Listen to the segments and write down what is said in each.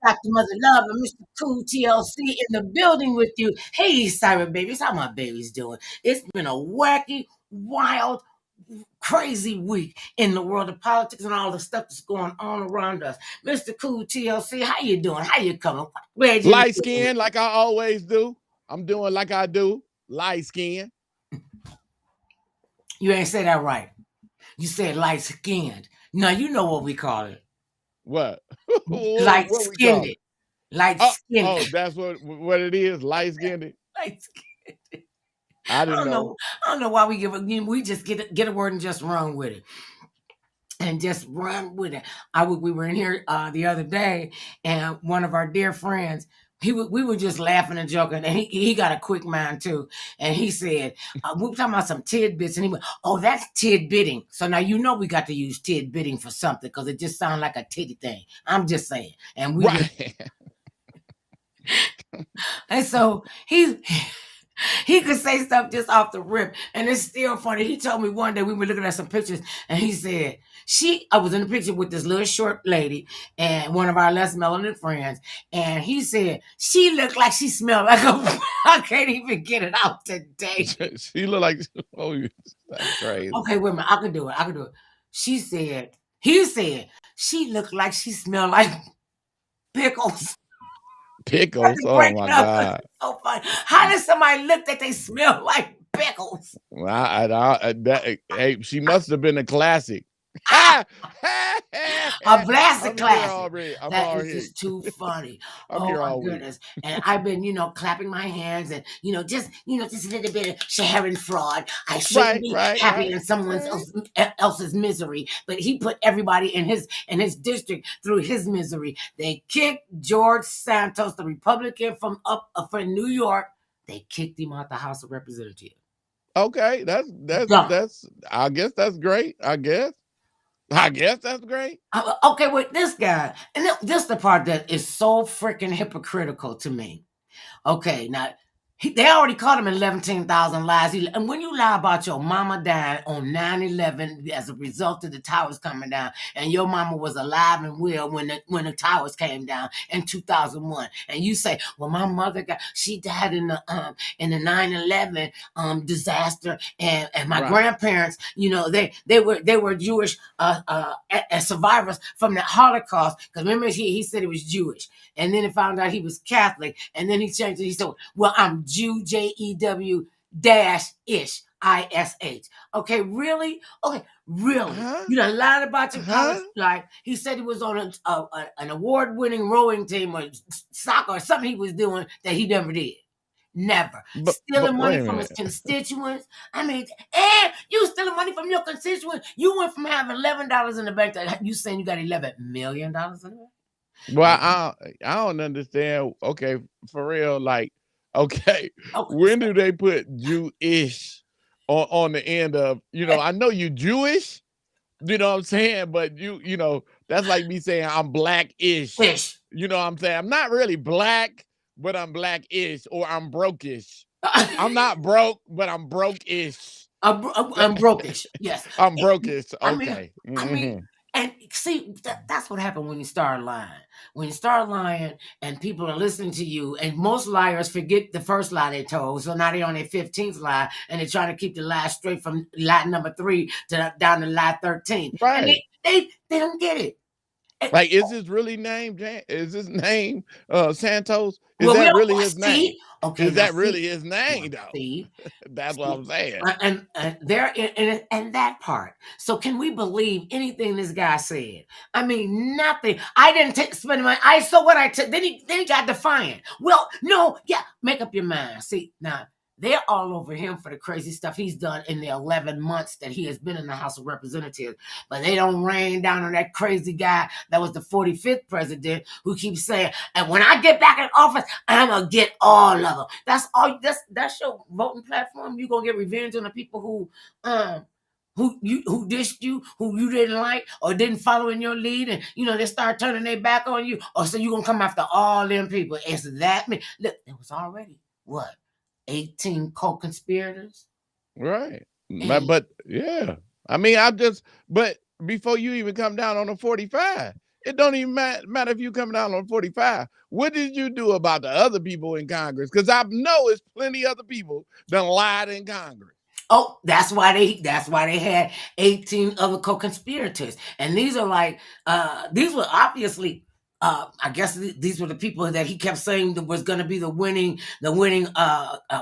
Dr. Mother Love and Mr. Cool TLC in the building with you. Hey, Siren babies, how my babies doing? It's been a wacky, wild, crazy week in the world of politics and all the stuff that's going on around us. Mr. Cool TLC, how you doing? How you coming? Glad you Light skin, like I always do. I'm doing like I do. Light skin. You ain't say that right. You said light skinned. Now you know what we call it. What? Light What we skinned call it. it? Light Oh, skinned. that's what it is. Light skinned. Light skinned. I didn't know. I don't know why we just get a word and just run with it. And just run with it. We were in here the other day, and one of our dear friends, we were just laughing and joking, and he got a quick mind too. And he said, we were talking about some tidbits, and he went, "Oh, that's tidbitting." So now you know we got to use tidbitting for something because it just sounds like a titty thing. I'm just saying, and we Right. and so he could say stuff just off the rip, and it's still funny. He told me one day we were looking at some pictures, and he said, I was in the picture with this little short lady and one of our less melanin friends, and he said, she looked like she smelled like a, I can't even get it out today. She looked like, oh, that's crazy. Okay, wait a minute, I can do it. He said, she looked like she smelled like pickles. Pickles. Oh my God. So funny. How does somebody look that they smell like pickles? Well, hey, she must have been a classic. A blasted classic. I'm That already. is just too funny. I'm Oh here my all week. goodness. And I've been, clapping my hands and, just a little bit of sharing fraud. I shouldn't be happy in someone else's misery, but he put everybody in his district through his misery. They kicked George Santos, the Republican from New York. They kicked him out the House of Representatives. Okay, that's I guess that's great. I guess that's great. Okay, with this guy, and this the part that is so freaking hypocritical to me. Okay, now they already caught him in 17,000 lies. And when you lie about your mama dying on 9/11 as a result of the towers coming down, and your mama was alive and well when the towers came down in 2001, and you say, "Well, my mother she died in the 9/11 disaster," and my grandparents, they were Jewish survivors from the Holocaust, because remember he said he was Jewish, and then he found out he was Catholic, and then he changed it. He said, "Well, I'm Jew, JEW -ish, ISH." Okay, really? Okay, really? You done lied about your college life. He said he was on an award-winning rowing team or soccer or something he was doing that he never did. Never. Stealing money from his constituents. I mean, and you stealing money from your constituents. You went from having $11 in the bank to you saying you got $11 million in the bank. Well, I don't understand. Okay, for real, like, okay, when do they put Jewish on the end of, I know you Jewish, you know what I'm saying, but that's like me saying I'm black-ish. You know what I'm saying? I'm not really black, but I'm black-ish, or I'm broke-ish. I'm not broke, but I'm broke-ish. I'm broke-ish. Yes. I'm broke-ish. Okay. I mean, and see, that's what happened when you start lying. When you start lying and people are listening to you, and most liars forget the first lie they told, so now they're on their 15th lie, and they're trying to keep the lie straight from lie number 3 down to lie 13. Right. And they don't get it. Like, is his really name? Is his name Santos? Is that really his name? Okay, is that really his name, though? That's what I'm saying. And there and that part. So can we believe anything this guy said? I mean, nothing. I didn't spend money. I saw what I took. Then he got defiant. Well, no, yeah, make up your mind. See, now they're all over him for the crazy stuff he's done in the 11 months that he has been in the House of Representatives. But they don't rain down on that crazy guy that was the 45th president who keeps saying, "And when I get back in office, I'm going to get all of them." That's all. That's your voting platform. You're going to get revenge on the people who dished you, who you didn't like or didn't follow in your lead, and they start turning their back on you. Or so you're going to come after all them people. It's that me. Look, it was already what? 18 co-conspirators, right? But yeah, I mean, but before you even come down on the 45, It don't even matter if you come down on 45. What did you do about the other people in Congress? Because I know it's plenty other people that lied in Congress. Oh, that's why they had 18 other co-conspirators. And these are like these were obviously I guess these were the people that he kept saying that was going to be the winning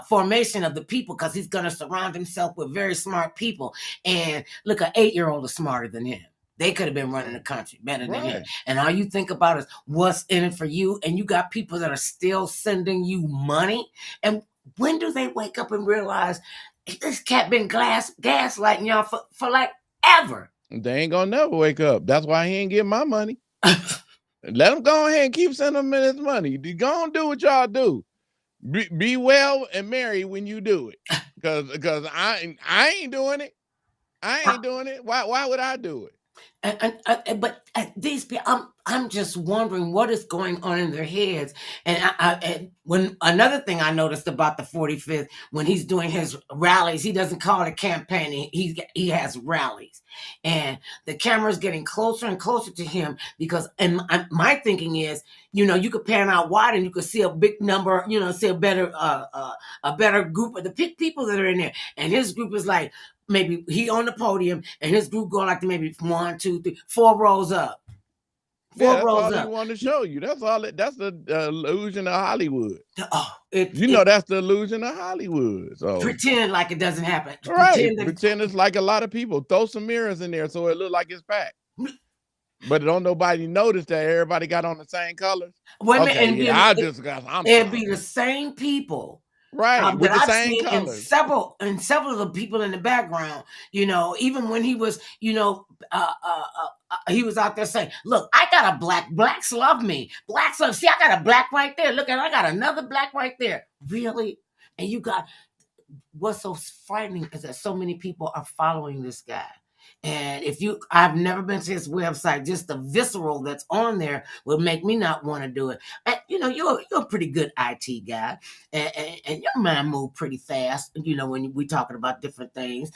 formation of the people, because he's going to surround himself with very smart people. And look, an 8-year-old is smarter than him. They could have been running the country better than him. And all you think about is what's in it for you. And you got people that are still sending you money. And when do they wake up and realize this cat been gaslighting y'all for like ever? They ain't gonna never wake up. That's why he ain't getting my money. Let him go ahead and keep sending him his money. Go and do what y'all do. Be well and marry when you do it. Because I ain't doing it. I ain't doing it. Why would I do it? But these people, I'm just wondering what is going on in their heads. And when another thing I noticed about the 45th, when he's doing his rallies, he doesn't call it campaigning. He has rallies, and the camera's getting closer and closer to him, because my thinking is, you could pan out wide and you could see a big number, see a better group of the people that are in there, and his group is like, maybe he on the podium and his group going like maybe 1, 2, 3, 4 rows up. That's all he want to show you. That's all. That's the illusion of Hollywood. That's the illusion of Hollywood. So pretend like it doesn't happen. Right. Pretend it's like a lot of people. Throw some mirrors in there so it look like it's packed. But don't nobody notice that everybody got on the same colors. It'd be the same people. Right, with the same colors. And several of the people in the background, even when he was, he was out there saying, look, I got a blacks love me. Blacks love, see, I got a black right there. Look, I got another black right there. Really? And what's so frightening is that so many people are following this guy. And I've never been to his website. Just the visceral that's on there will make me not want to do it. And, you're a pretty good IT guy, and your mind move pretty fast. When we talking about different things,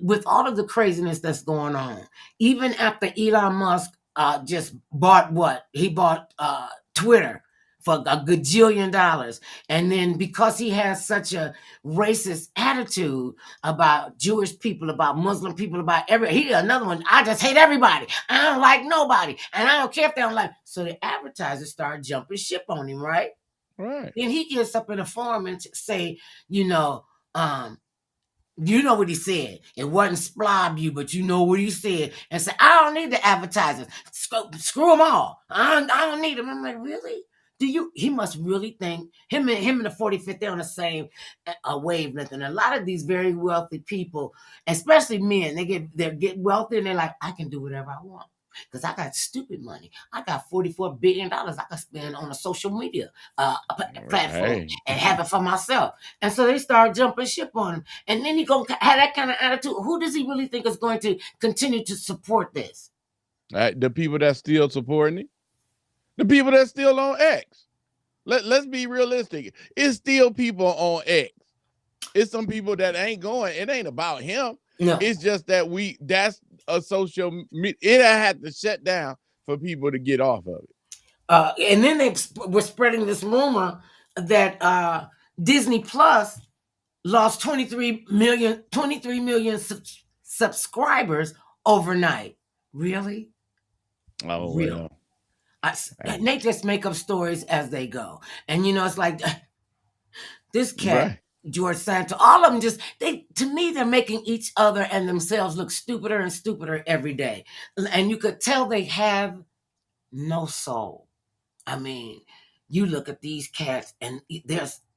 with all of the craziness that's going on, even after Elon Musk just bought Twitter for a gajillion dollars. And then because he has such a racist attitude about Jewish people, about Muslim people, about another one, I just hate everybody. I don't like nobody. And I don't care if they don't like. So the advertisers start jumping ship on him, right? Right. Then he gets up in a forum and say, you know what he said. It wasn't splob you, but you know what he said. And say, I don't need the advertisers. Screw them all. I don't need them. I'm like, really? He must really think him and the 45th, they're on the same wavelength. And a lot of these very wealthy people, especially men, they get wealthy and they're like, I can do whatever I want. Because I got stupid money. I got $44 billion I can spend on a social media platform and have it for myself. And so they start jumping ship on him. And then he gonna have that kind of attitude. Who does he really think is going to continue to support this? The people that's still supporting it. The people that's still on X. Let's be realistic. It's still people on X. It's some people that ain't going. It ain't about him. No. It's just that that's a social media. It had to shut down for people to get off of it. And then they were spreading this rumor that Disney Plus lost 23 million subscribers overnight. Really? Oh, well. And they just make up stories as they go. And, it's like this cat, right. George Santos, all of them to me, they're making each other and themselves look stupider and stupider every day. And you could tell they have no soul. I mean, you look at these cats and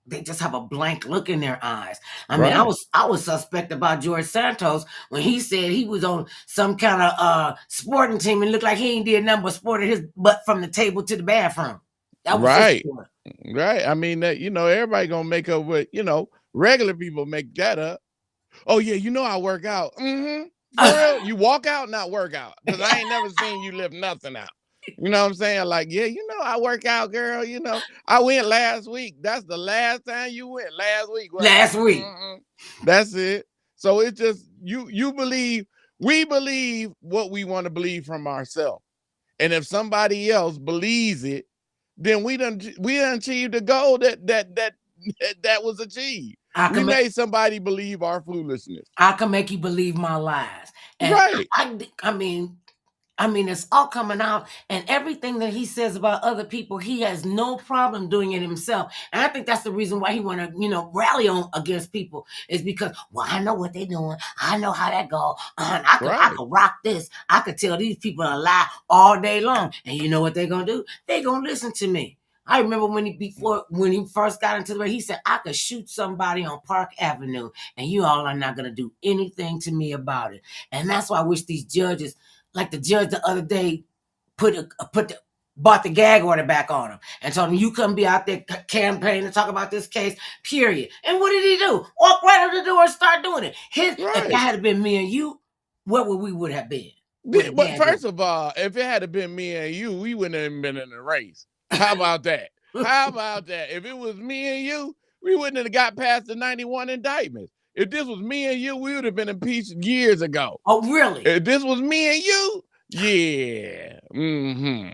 they just have a blank look in their eyes. I mean, I was suspect about George Santos when he said he was on some kind of sporting team and looked like he ain't did nothing but sported his butt from the table to the bathroom. That was right. Right. I mean, everybody gonna make up with, regular people make that up. Oh yeah, I work out. Mm-hmm. For real? You walk out, not work out. Because I ain't never seen you lift nothing out. You know what I'm saying? Like, yeah, I work out, girl. I went last week. That's the last time you went last week. Last week. Mm-hmm. That's it. So it's just we believe what we want to believe from ourselves. And if somebody else believes it, then we done achieved the goal that was achieved. We made somebody believe our foolishness. I can make you believe my lies. And right. I mean, it's all coming out, and everything that he says about other people, he has no problem doing it himself. And I think that's the reason why he want to, rally on against people, is because, well, I know what they're doing. I know how that go. I could rock this. I could tell these people a lie all day long. And you know what they're gonna do? They're gonna listen to me. I remember when he first got into the race, he said, I could shoot somebody on Park Avenue, and you all are not gonna do anything to me about it. And that's why I wish these judges, like the judge the other day, bought the gag order back on him and told him, you couldn't be out there campaigning to talk about this case, period. And what did he do? Walk right out the door and start doing it. If that had been me and you, where would have been? But first of all, if it had been me and you, we wouldn't have been in the race. How about that? How about that? If it was me and you, we wouldn't have got past the 91 indictments. If this was me and you, we would have been impeached years ago. Oh, really? If this was me and you, yeah. Mm-hmm.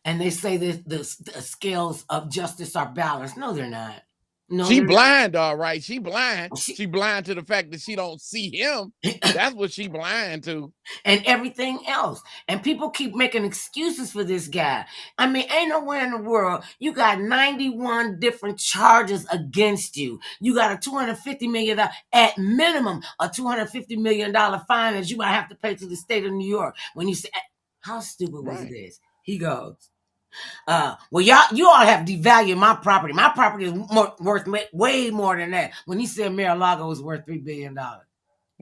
And they say that the scales of justice are balanced. No, they're not. No, she blind, all right. She blind. She blind to the fact that she don't see him. That's what she blind to. And everything else. And people keep making excuses for this guy. I mean, ain't nowhere in the world you got 91 different charges against you. You got a $250 million, at minimum, a $250 million fine that you might have to pay to the state of New York. When you say, how stupid was this? He goes, well, you all have devalued my property. My property is worth way more than that. When he said Mar-a-Lago was worth $3 billion.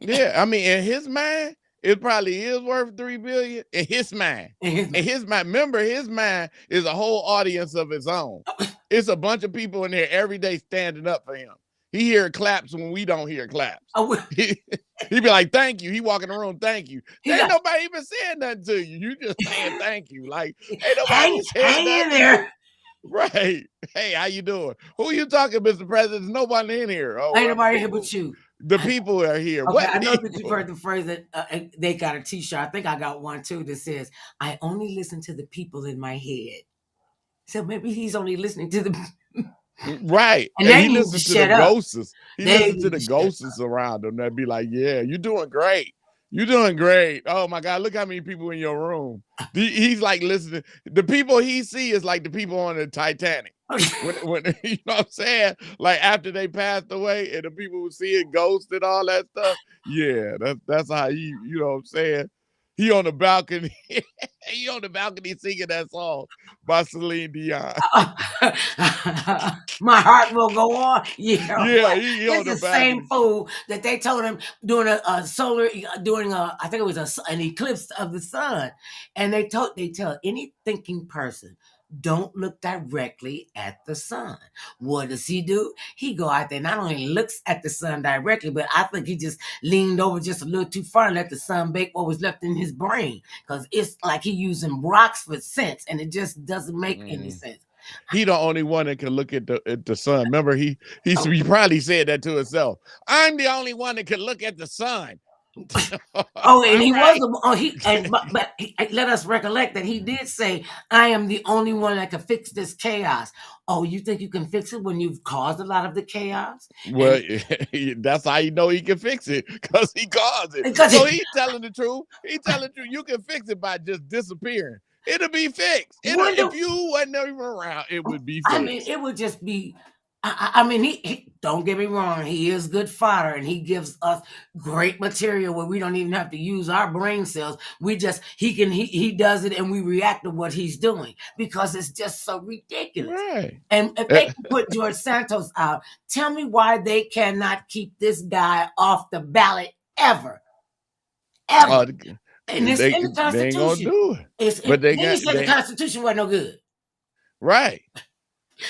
Yeah, I mean, in his mind, it probably is worth $3 billion. In his mind, remember, his mind is a whole audience of his own. It's a bunch of people in there every day standing up for him. He hear claps when we don't hear claps. He be like, thank you. He walk in the room, thank you. Ain't nobody even saying nothing to you. You just saying thank you. Like, ain't nobody saying nothing. In there. Right. Hey, how you doing? Who you talking, Mr. President? There's nobody in here. Oh, ain't nobody here but you. The people are here. Okay, I know that you've heard the phrase that they got a t-shirt. I think I got one too that says, I only listen to the people in my head. So maybe he's only listening to the... Right. And they he listens to the ghosts. He listens to the ghosts around him that be like, yeah, you're doing great. You're doing great. Oh my God, look how many people in your room. He's like listening. The people he see is like the people on the Titanic. when you know what I'm saying? Like after they passed away and the people who see it, ghosts and all that stuff. Yeah, that's how you know what I'm saying? He on the balcony. He on the balcony singing that song by Celine Dion. My heart will go on. Yeah, yeah. He on the same fool that they told him during I think it was an eclipse of the sun, and they tell any thinking person, don't look directly at the sun. What does he do? He go out there, not only looks at the sun directly, but I think he just leaned over just a little too far and let the sun bake what was left in his brain. Because it's like he using rocks for sense, and it just doesn't make any sense. He the only one that can look at the sun. Remember, he probably said that to himself. I'm the only one that can look at the sun. And he was but let us recollect that he did say, I am the only one that can fix this chaos. Oh, you think you can fix it when you've caused a lot of the chaos? Well, that's how you know he can fix it, because he caused it. So he's telling the truth. He's telling the truth. You can fix it by just disappearing. It'll be fixed. If you wasn't even around, it would be fixed. I mean, it would just be... I mean, he don't get me wrong. He is good fodder, and he gives us great material where we don't even have to use our brain cells. We just he does it, and we react to what he's doing because it's just so ridiculous. Right. And if they can put George Santos out, tell me why they cannot keep this guy off the ballot ever. And it's in the Constitution. They ain't gonna do it. The Constitution wasn't no good. Right.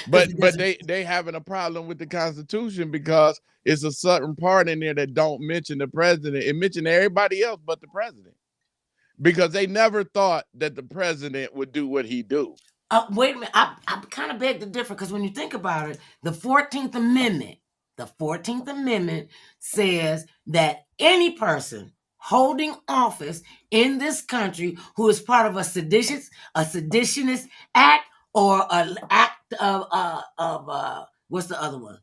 But they having a problem with the Constitution because it's a certain part in there that don't mention the president. It mentioned everybody else but the president, because they never thought that the president would do what he do. Wait a minute. I kind of beg to differ, because when you think about it, the 14th Amendment says that any person holding office in this country who is part of a seditionist act or an act of what's the other one?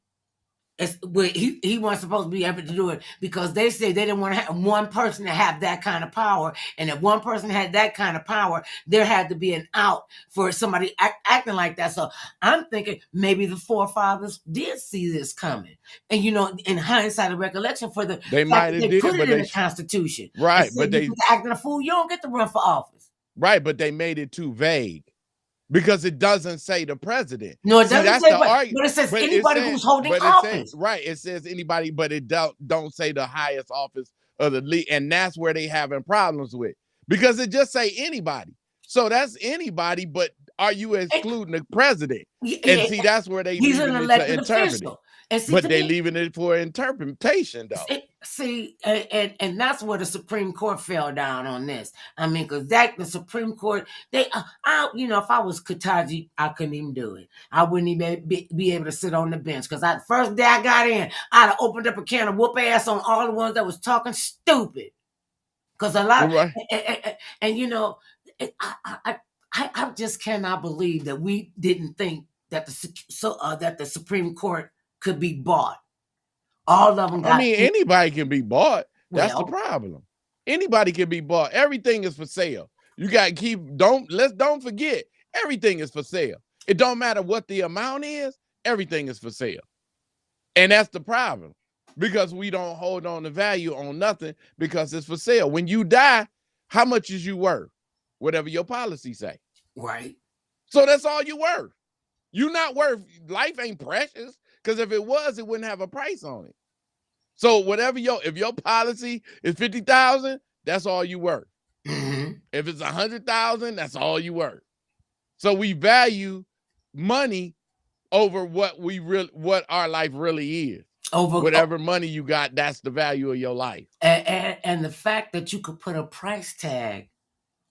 He wasn't supposed to be able to do it because they say they didn't want to have one person to have that kind of power. And if one person had that kind of power, there had to be an out for somebody acting like that. So I'm thinking maybe the forefathers did see this coming. And, in hindsight of recollection for the They fact might that have they did, put it but in the Constitution. right, And but said you get to acting a fool, you don't get to run for office. Right, but they made it too vague. Because it doesn't say the president. No, it See, doesn't that's say, the argument. but it says anybody who's holding office. Right, it says anybody, but it don't say the highest office of the league, and that's where they having problems with, because it just say anybody. So that's anybody, but are you excluding the president? And see, that's where they he's leaving an it elected to interpret official. it. And see, but they leaving it for interpretation, though. And that's where the Supreme Court fell down on this. I mean, because the Supreme Court, if I was Kataji, I couldn't even do it. I wouldn't even be able to sit on the bench, because the first day I got in, I'd have opened up a can of whoop ass on all the ones that was talking stupid. Because a lot of, I just cannot believe that we didn't think that the Supreme Court could be bought. All of them got. I mean, anybody can be bought. That's the problem. Anybody can be bought. Everything is for sale. You got to don't forget, everything is for sale. It don't matter what the amount is, everything is for sale. And that's the problem, because we don't hold on the value on nothing because it's for sale. When you die, how much is you worth? Whatever your policy say. Right. So that's all you worth. You're not worth, life ain't precious, because if it was, it wouldn't have a price on it. So whatever if your policy is 50,000, that's all you worth. Mm-hmm. If it's 100,000, that's all you worth. So we value money over what our life really is. Over whatever money you got, that's the value of your life. And the fact that you could put a price tag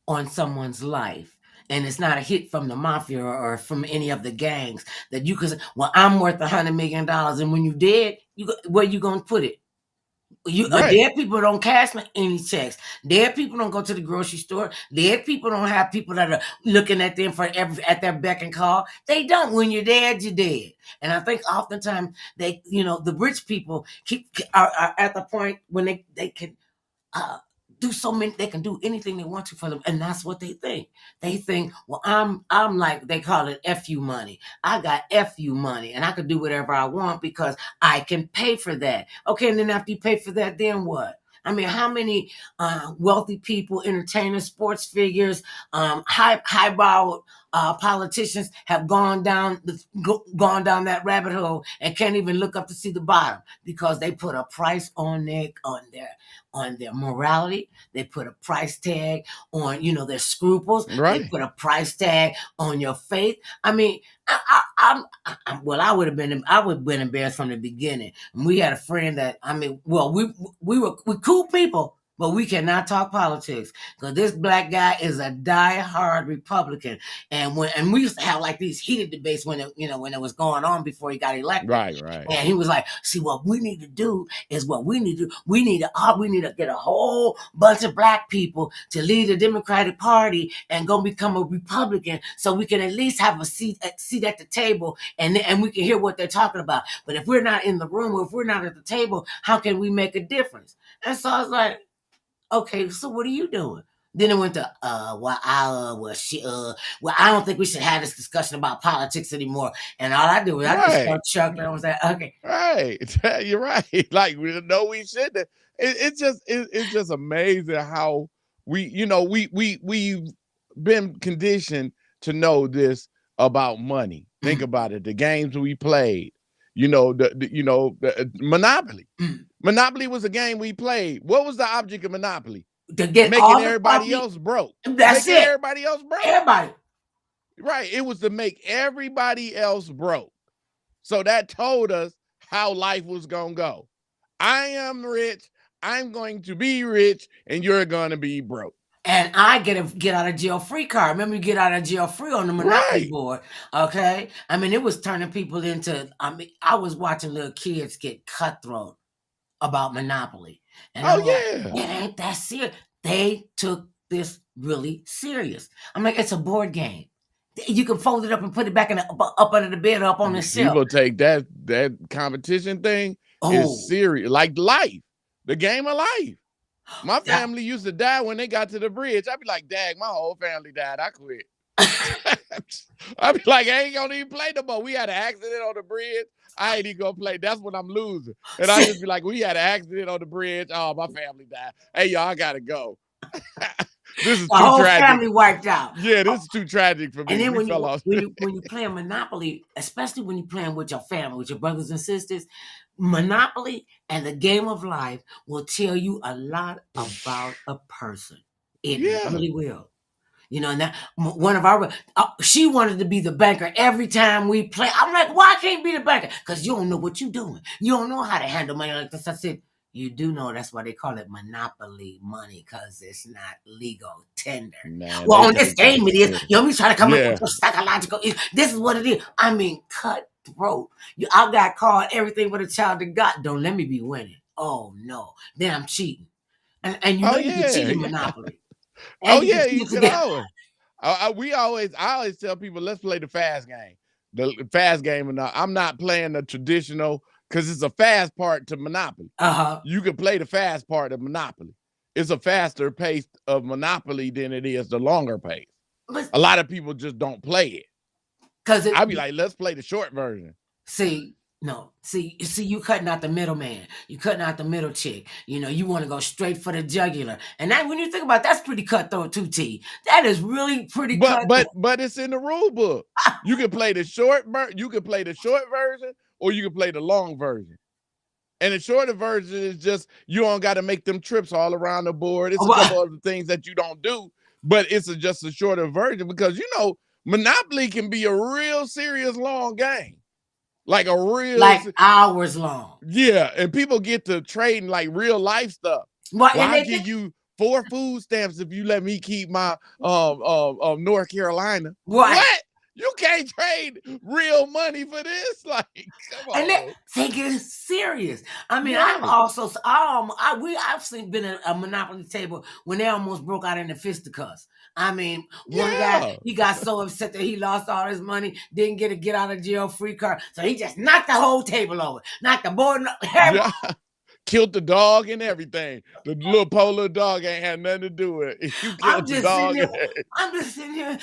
on someone's life, and it's not a hit from the mafia or from any of the gangs, that you could say, well, I'm worth $100 million, and when you dead, where you gonna put it? Dead people don't cash any checks. Dead people don't go to the grocery store. Dead people don't have people that are looking at them at their beck and call. They don't. When you're dead, you're dead. And I think oftentimes they, the rich people are at the point when they can do so many, they can do anything they want to for them, and that's what they think. They think, well, I'm like, they call it FU money. I got FU money, and I can do whatever I want because I can pay for that. Okay, and then after you pay for that, then what? I mean, how many wealthy people, entertainers, sports figures, highbrow politicians have gone down that rabbit hole and can't even look up to see the bottom because they put a price on their morality. They put a price tag on their scruples. Right. They put a price tag on your faith. I mean, I would have been embarrassed from the beginning. And we had a friend that, we were cool people, but we cannot talk politics because this black guy is a die-hard Republican. And we used to have like these heated debates when it was going on before he got elected. Right. And he was like, see, what we need to do is we need to get a whole bunch of black people to lead the Democratic Party and go become a Republican so we can at least have a seat at the table and we can hear what they're talking about. But if we're not in the room or if we're not at the table, how can we make a difference? And so I was like, okay, so what are you doing? Then it went to, I don't think we should have this discussion about politics anymore. And all I do is I just start chuckling. I was like, okay. Right. You're right. Like, we shouldn't. It's just amazing how we've been conditioned to know this about money. Think about it. The games we played, the Monopoly. Monopoly was a game we played. What was the object of Monopoly? To get making everybody else broke. That's it. Everybody else broke. Everybody. Right. It was to make everybody else broke. So that told us how life was going to go. I am rich. I'm going to be rich, and you're going to be broke. And I get out of jail free card. Remember, you get out of jail free on the Monopoly board. Okay. I mean, it was turning people into. I was watching little kids get cutthroat. about Monopoly. And Oh I'm like, yeah. it ain't that serious. They took this really serious. I'm like, it's a board game. You can fold it up and put it back in up under the bed or up on the shelf. People take that competition thing is Oh, serious, like life, the game of life. My yeah. family used to die when they got to the bridge. I'd be like, "Dag, my whole family died. I quit." I'd be like, "I ain't gonna even play no more. We had an accident on the bridge. I ain't even gonna play. That's when I'm losing." And I just be like, "We had an accident on the bridge. Oh, my family died. Hey, y'all, I gotta go." This is The too whole tragic. family wiped out. Yeah, this is too tragic for And me. then We fell off. when you play Monopoly, especially when you're playing with your family, with your brothers and sisters, Monopoly and the game of life will tell you a lot about a person. It Yeah. really will. You know, and that one of our she wanted to be the banker every time we play. I'm like, why can't be the banker? Because you don't know what you're doing. You don't know how to handle money like this. I said, you do know that's why they call it monopoly money, because it's not legal tender. Man, Well, they on this take that game it is. serious. You know, me trying to come up Yeah. with psychological. This is what it is. I mean, cutthroat. I got called everything but a child of God. Don't let me be winning. Oh no, then I'm cheating. And you know Oh you can cheat yeah, in yeah. Monopoly. Oh And you can yeah, cheat you it could together. always. I always tell people, let's play the fast game. The fast game, and I'm not playing the traditional because it's a fast part to Monopoly. Uh-huh. You can play the fast part of Monopoly. It's a faster pace of Monopoly than it is the longer pace. But A lot of people just don't play it. because I'd be like, let's play the short version. see, no, see, you cutting out the middleman. You cutting out the middle chick. You know, you want to go straight for the jugular. And that, when you think about it, that's pretty cutthroat too, T. That is really pretty cutthroat. But it's in the rule book. You can play the you can play the short version, or you can play the long version. And the shorter version is just you don't got to make them trips all around the board. It's a couple other things that you don't do, but it's just a shorter version because you know Monopoly can be a real serious long game, like a real like hours long. yeah. And people get to trading like real life stuff. Well, Well, and I'll they give think, you 4 food stamps if you let me keep my North Carolina. right. What? You can't trade real money for this? Like, come on. And they think it's serious. I mean, Right. I've seen been at a Monopoly table when they almost broke out in the fisticuffs. I mean, one guy, he got so upset that he lost all his money, didn't get a get out of jail free card, so he just knocked the whole table over, knocked the board. Yeah. Killed the dog and everything. The little polar dog ain't had nothing to do with it. You killed the dog. I'm just sitting here.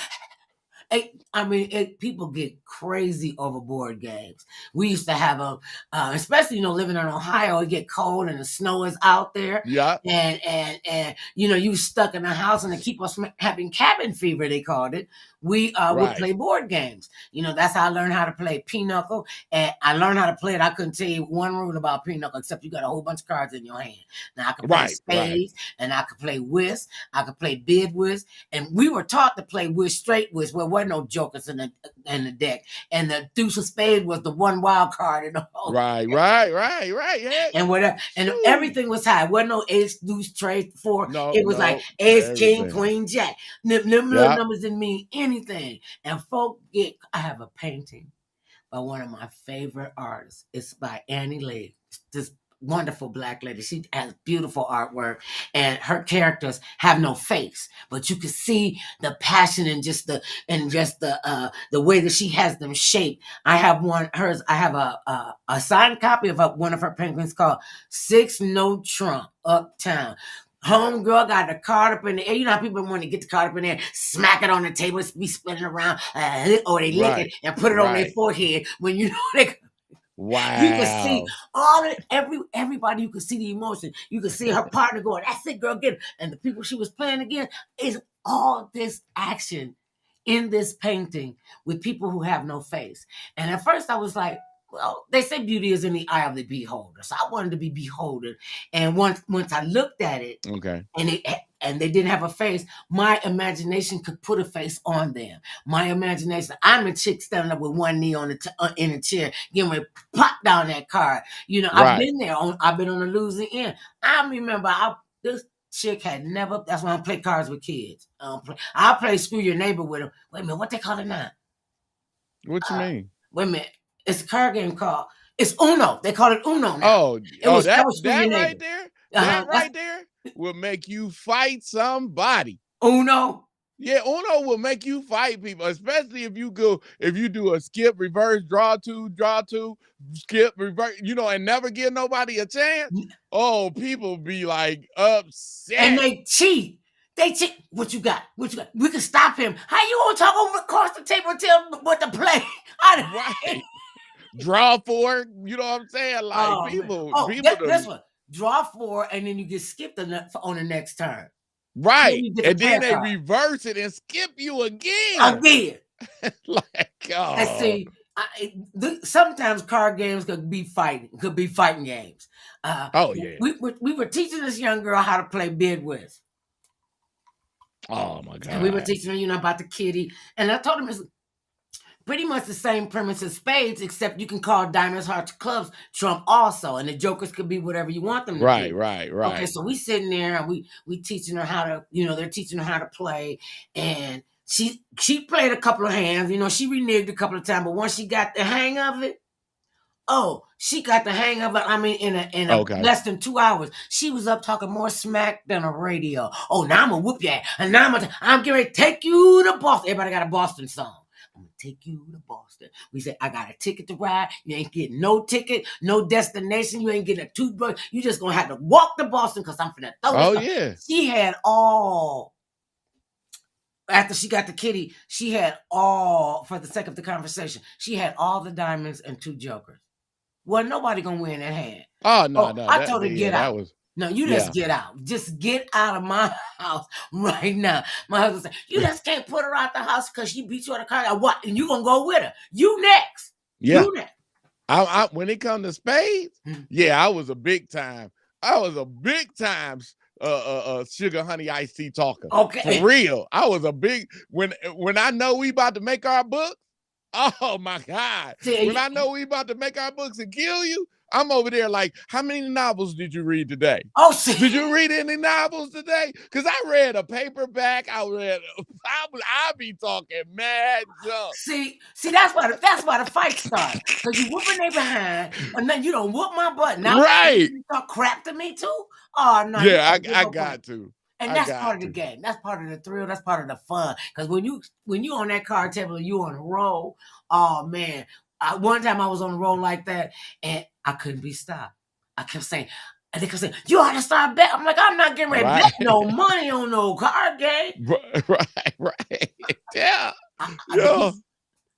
I mean, people get crazy over board games. We used to have especially living in Ohio, it get cold and the snow is out there. Yeah. And you stuck in the house and to keep us from having cabin fever, they called it. We would play board games. That's how I learned how to play Pinochle. And I learned how to play it. I couldn't tell you one rule about Pinochle except you got a whole bunch of cards in your hand. Now I could play spades and I could play whist. I could play bid whist. And we were taught to play whist, straight whist, where wasn't no jokers in the deck. And the deuce of spades was the one wild card in the whole. Right. Yeah. And whatever. And everything was high. Wasn't no ace, deuce, trade, four. No, it was like ace, king, queen, jack. Them little numbers didn't mean anything. And folk I have a painting by one of my favorite artists. It's by Annie Lee. This wonderful Black lady. She has beautiful artwork, and her characters have no face, but you can see the passion and just the way that she has them shaped. I have a signed copy of one of her paintings called Six No Trump Uptown. Homegirl got the card up in the air. You know how people want to get the card up in there, smack it on the table, be spinning around, or they lick it and put it on their forehead when they. Wow. You can see everybody. You can see the emotion. You can see her partner going, "That's it, girl, get it." And the people she was playing against is all this action in this painting with people who have no face. And at first I was like, well, they say beauty is in the eye of the beholder. So I wanted to be beholden. And once I looked at it, and they didn't have a face, my imagination could put a face on them. My imagination, I'm a chick standing up with one knee on in a chair, getting ready to plop down that card. I've been there. I've been on the losing end. I remember this chick had never. That's why I play cards with kids. I play screw your neighbor with them. Wait a minute, what they call it now? What you mean? Wait a minute. It's a card game called It's Uno. They call it Uno now. Oh, That was for your right neighbor. there, Uh-huh. that right there will make you fight somebody. Uno. Yeah, Uno will make you fight people, especially if you do a skip, reverse, draw two, skip, reverse, and never give nobody a chance. Oh, people be like upset. And they cheat. What you got? What you got? We can stop him. How you gonna talk over across the table and tell him what to play? Right. Draw 4, you know what I'm saying? Like people. This one. Draw 4, and then you get skipped on the next turn. Right. And then they reverse it and skip you again. Like, oh. And see, sometimes card games could be fighting games. Yeah. We were teaching this young girl how to play bid whist. Oh my God. And we were teaching her, about the kitty. And I told him it's pretty much the same premise as spades, except you can call diamonds, hearts, clubs trump also. And the jokers could be whatever you want them to be. Right. Okay, so we sitting there and we teaching her how to, they're teaching her how to play. And she played a couple of hands, she reneged a couple of times, but once she got the hang of it, she got the hang of it. I mean, in less than 2 hours, she was up talking more smack than a radio. Oh, now I'm gonna whoop you, and now I'm getting ready to take you to Boston. Everybody got a Boston song. I'm gonna take you to Boston. We said, I got a ticket to ride. You ain't getting no ticket, no destination. You ain't getting a toothbrush. You just gonna have to walk to Boston because I'm finna throw this. Yeah. She had all. After she got the kitty, she had all, for the sake of the conversation, she had all the diamonds and 2 jokers. Well, nobody gonna win that hand. Oh, no. I told her get out. Just get out. Just get out of my house right now. My husband said, you just can't put her out the house because she beat you on the car. What? And you gonna go with her. You next. Yeah. You next. I when it comes to spades, I was a big time. Sugar honey iced tea talker. Okay. For real. I was a big when I know we about to make our book. Oh my God. When I know we about to make our books and kill you, I'm over there like, how many novels did you read today? Did you read any novels today? Because I read a paperback. I be talking mad junk. See, that's why the fight starts. Because you whooping they behind, and then you don't whoop my butt. Now you talk crap to me too? Oh no. Yeah, I got to. And that's part of the game. That's part of the thrill. That's part of the fun. Because when you on that card table and you on a roll, oh man. One time I was on a roll like that, and I couldn't be stopped. I kept saying, and they kept saying, you ought to start betting. I'm like, I'm not getting ready to bet no money on no card game. Right. Yeah.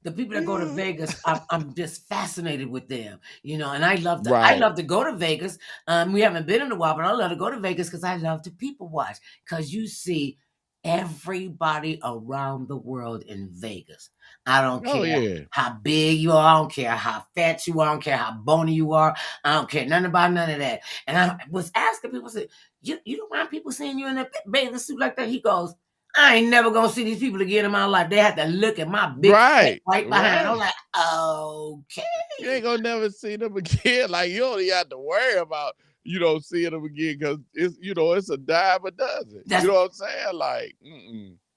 The people that go to Vegas, I'm just fascinated with them, and I love to go to Vegas. We haven't been in a while, but I love to go to Vegas because I love to people watch. Because you see everybody around the world in Vegas. I don't care how big you are. I don't care how fat you are. I don't care how bony you are. I don't care nothing about none of that. And I was asking people, said, you don't mind people seeing you in a bathing suit like that? He goes, I ain't never gonna see these people again in my life. They had to look at my big right behind. I'm like, okay. You ain't gonna never see them again. Like, you only have to worry about, seeing them again because it's a dime a dozen. You know what I'm saying? Like,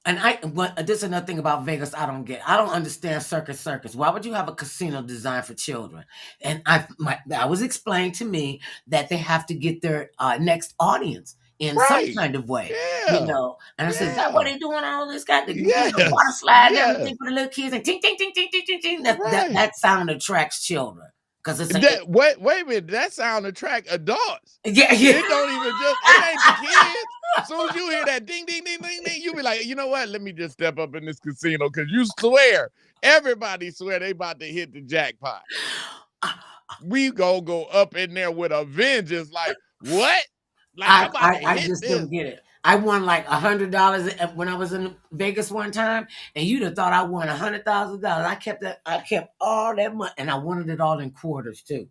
And this is another thing about Vegas I don't get. I don't understand circus. Why would you have a casino designed for children? And I was explained to me that they have to get their next audience in some kind of way, And I said, is that what they're doing all this? Got the water slide and everything for the little kids and ting ting ting ting ting ting ting. That sound attracts children. Because it's wait a minute, that sound attract adults. Yeah. It don't even it ain't the kids. As soon as you hear that ding ding ding ding ding, you be like, you know what? Let me just step up in this casino because you swear, everybody swear they about to hit the jackpot. We go up in there with a vengeance. Like what? Like I just didn't get it. I won like $100 when I was in Vegas one time, and you'd have thought I won $100,000. I kept all that money, and I wanted it all in quarters too.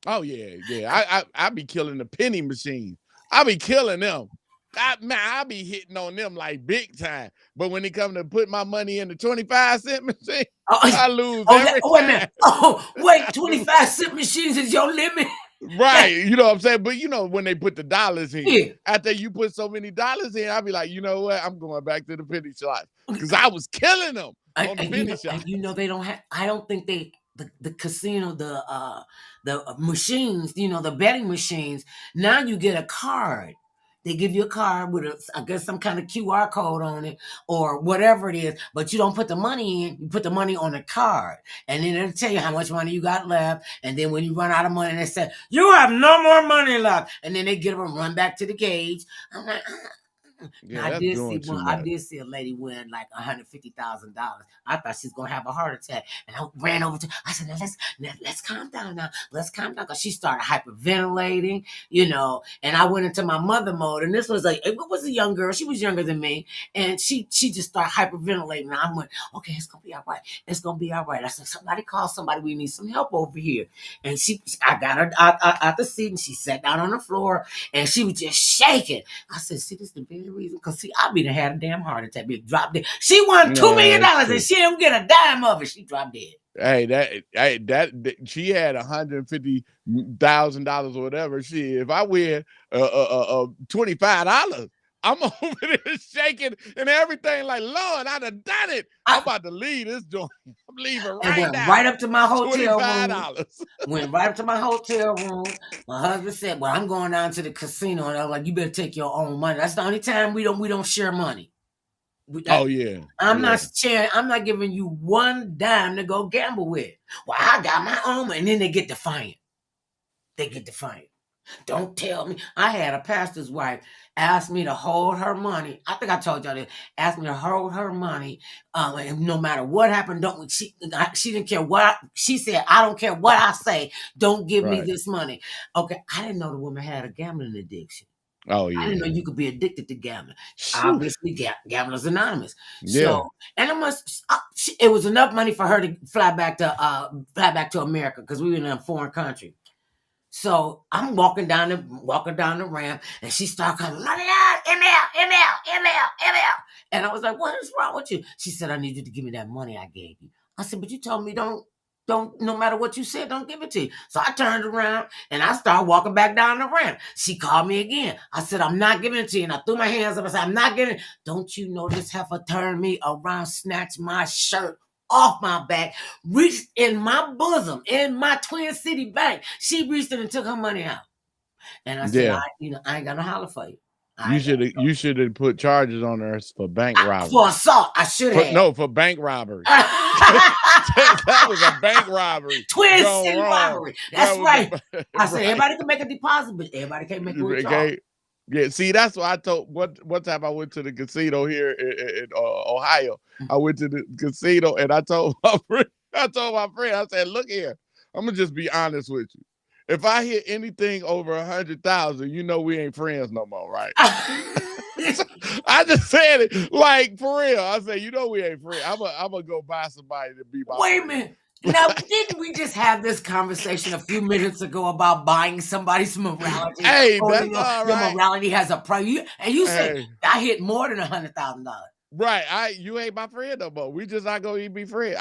Oh yeah. I be killing the penny machines. I be killing them. I be hitting on them like big time. But when it comes to put my money in the 25-cent machine, I lose every time. Wait a minute. Wait, 25-cent machines is your limit? Right, you know what I'm saying? But when they put the dollars in, after you put so many dollars in, I'll be like, you know what? I'm going back to the penny shots because I was killing them on the penny shots. They don't have. I don't think they the casino, the machines, the betting machines. Now you get a card. They give you a card with I guess some kind of QR code on it or whatever it is, but you don't put the money in. You put the money on the card, and then it'll tell you how much money you got left. And then when you run out of money, they say you have no more money left, and then they get them and run back to the cage. I'm like, Yeah, I that's did see doing too much. I did see a lady win like $150,000. I thought she was gonna have a heart attack, and I ran over to. I said, let's calm down now. Let's calm down, because she started hyperventilating, And I went into my mother mode, and this was it was a young girl. She was younger than me, and she just started hyperventilating. And I went, okay, it's gonna be all right. It's gonna be all right. I said, somebody call somebody. We need some help over here. And I got her out the seat, and she sat down on the floor, and she was just shaking. I said, see, this is the very reason, because see, I be done had a damn heart attack, be dropped dead. She won $2 million and she didn't get a dime of it. She dropped dead. Hey, that she had $150,000 or whatever. If I win $25, I'm over there shaking and everything like, Lord, I'd have done it. I'm about to leave this joint. I'm leaving right now. Right up to my hotel $25. room. Went right up to my hotel room. My husband said, well, I'm going down to the casino. And I was like, you better take your own money. That's the only time we don't share money. Oh, yeah. I'm not sharing. I'm not giving you one dime to go gamble with. Well, I got my own. And then they get defiant. Don't tell me. I had a pastor's wife ask me to hold her money. I think I told y'all that. Asked me to hold her money. And no matter what happened, she didn't care what she said. I don't care what I say. Don't give me this money. Okay. I didn't know the woman had a gambling addiction. Oh, yeah. I didn't know you could be addicted to gambling. Obviously, Gamblers Anonymous. Yeah. So, and it was enough money for her to fly back to America, because we were in a foreign country. So I'm walking down the ramp, and she started coming, ML. And I was like, what is wrong with you? She said, I need you to give me that money I gave you. I said, but you told me don't, no matter what you said, don't give it to you. So I turned around and I started walking back down the ramp. She called me again. I said, I'm not giving it to you. And I threw my hands up. I said, I'm not giving it. Don't you know this heifer turned me around, snatched my shirt off my back, reached in my bosom, in my Twin City bank. She reached in and took her money out. And I said, I ain't gonna holler for you. You should have put charges on her for bank robbery. For assault, I should have. No, for bank robbery. That was a bank robbery. Twin City robbery. That's right. I said, everybody can make a deposit, but everybody can't make a withdrawal. Yeah, see, that's what I told. One time I went to the casino here in Ohio. I went to the casino and I told my friend, I said, look here, I'm gonna just be honest with you. If I hit anything over 100,000, we ain't friends no more, right? I just said it like for real. I said, we ain't friends. I'm gonna go buy somebody to be my Wait friend. a minute. Now, didn't we just have this conversation a few minutes ago about buying somebody's morality? Hey, that's all right. Your morality has a price. And you said, I hit more than $100,000. Right, you ain't my friend no more. We just not gonna even be friends.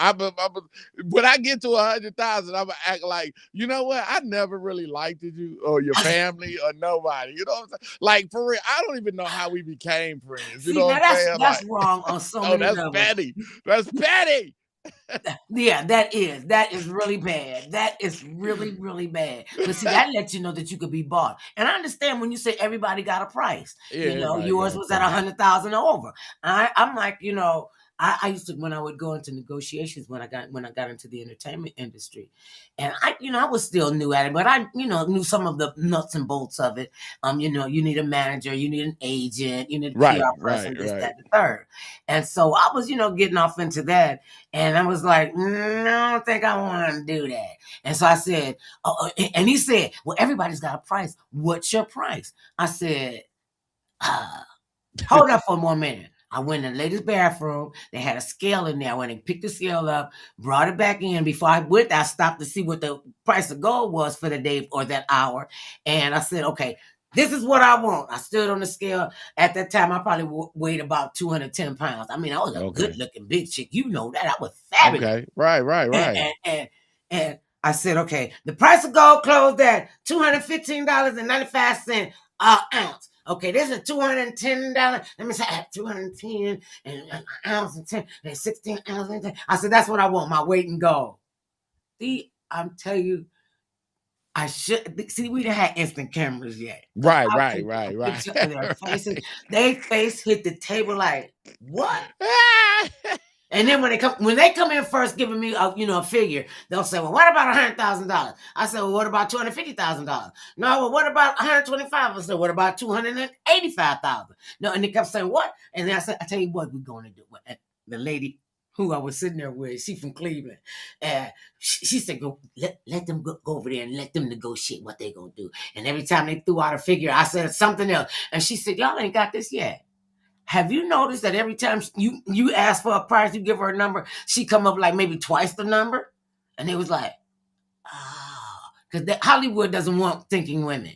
When I get to 100,000, I'm gonna act like, you know what? I never really liked you or your family or nobody. You know what I'm saying? Like for real, I don't even know how we became friends. You know what I'm saying? That's wrong on so many levels. Petty. That's petty. Yeah, that is really bad. That is really, really bad. But see, that lets you know that you could be bought. And I understand when you say everybody got a price. Yours was at 100,000 or over. I'm like, I used to, when I would go into negotiations when I got into the entertainment industry, and I was still new at it, but I knew some of the nuts and bolts of it. You need a manager, you need an agent, you need a PR person, this, that, and the third. And so I was, getting off into that, and I was like, I don't think I want to do that. And so I said, and he said, well, everybody's got a price. What's your price? I said, hold up for 1 minute. I went in the ladies' bathroom. They had a scale in there. When they picked the scale up, brought it back in. Before I went, I stopped to see what the price of gold was for the day or that hour. And I said, okay, this is what I want. I stood on the scale. At that time, I probably weighed about 210 pounds. I mean, I was a good-looking big chick. You know that. I was fabulous. Okay, right. And I said, okay, the price of gold closed at $215.95 an ounce. Okay, this is $210. Let me say 210 and an ounce and 10 and 16 ounces. I said, that's what I want, my weight in gold. I'm telling you, I should see. We didn't have instant cameras yet. 'Cause Right, I right, took a right, right. picture of their faces. They face hit the table like what? And then when they come in first giving me a figure, they'll say, well, what about $100,000? I said, well, what about $250,000? No, well, what about 125? I said, what about 285,000? No, and they kept saying, what? And then I said, I tell you what we're going to do. The lady who I was sitting there with, she from Cleveland. She said, go let them go over there and let them negotiate what they're going to do. And every time they threw out a figure, I said something else. And she said, y'all ain't got this yet. Have you noticed that every time you ask for a price, you give her a number, she come up like maybe twice the number? And it was like, because Hollywood doesn't want thinking women.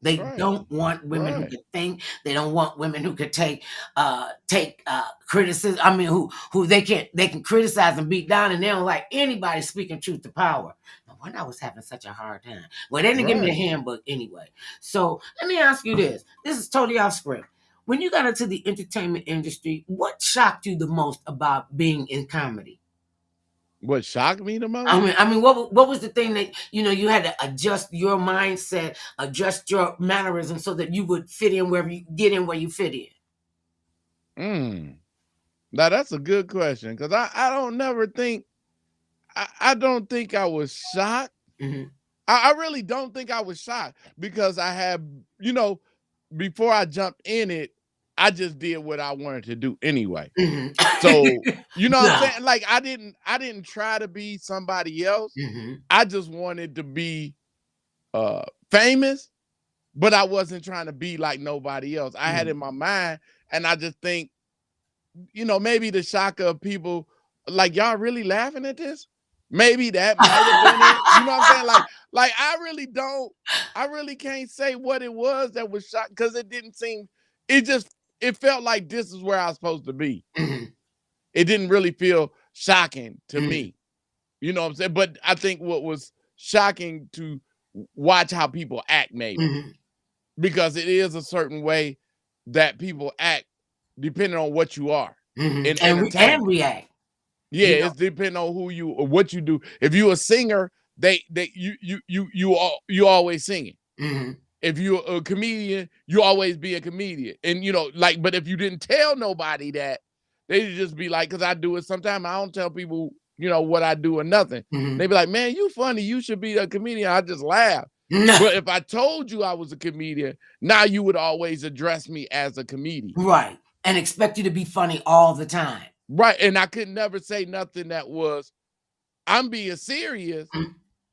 They don't want women who can think. They don't want women who could take criticism. I mean, who they can criticize and beat down, and they don't like anybody speaking truth to power. No wonder I was having such a hard time. Well, they didn't give me a handbook anyway. So let me ask you this. This is totally off script. When you got into the entertainment industry, what shocked you the most about being in comedy? What shocked me the most? I mean, what was the thing that you had to adjust your mindset, adjust your mannerisms so that you would fit in where you fit in? Now that's a good question because I don't never think I don't think I was shocked. Mm-hmm. I really don't think I was shocked because I had before I jumped in it, I just did what I wanted to do anyway. Mm-hmm. So what I'm saying? Like I didn't try to be somebody else. Mm-hmm. I just wanted to be famous, but I wasn't trying to be like nobody else. I had in my mind, and I just think, maybe the shock of people like, y'all really laughing at this? Maybe that might have been it. You know what I'm saying? Like I really can't say what it was that was shocked because it didn't seem, it felt like this is where I was supposed to be. Mm-hmm. It didn't really feel shocking to me. You know what I'm saying? But I think what was shocking to watch how people act maybe, because it is a certain way that people act depending on what you are in entertainment. And react. Yeah, it's depending on who you or what you do. If you're a singer, you always singing. Mm-hmm. If you're a comedian, you always be a comedian. And but if you didn't tell nobody that, they'd just be like, because I do it sometimes. I don't tell people, what I do or nothing. Mm-hmm. They be like, man, you funny. You should be a comedian. I just laugh. But if I told you I was a comedian, now you would always address me as a comedian. Right. And expect you to be funny all the time. Right. And I could never say nothing that was, I'm being serious,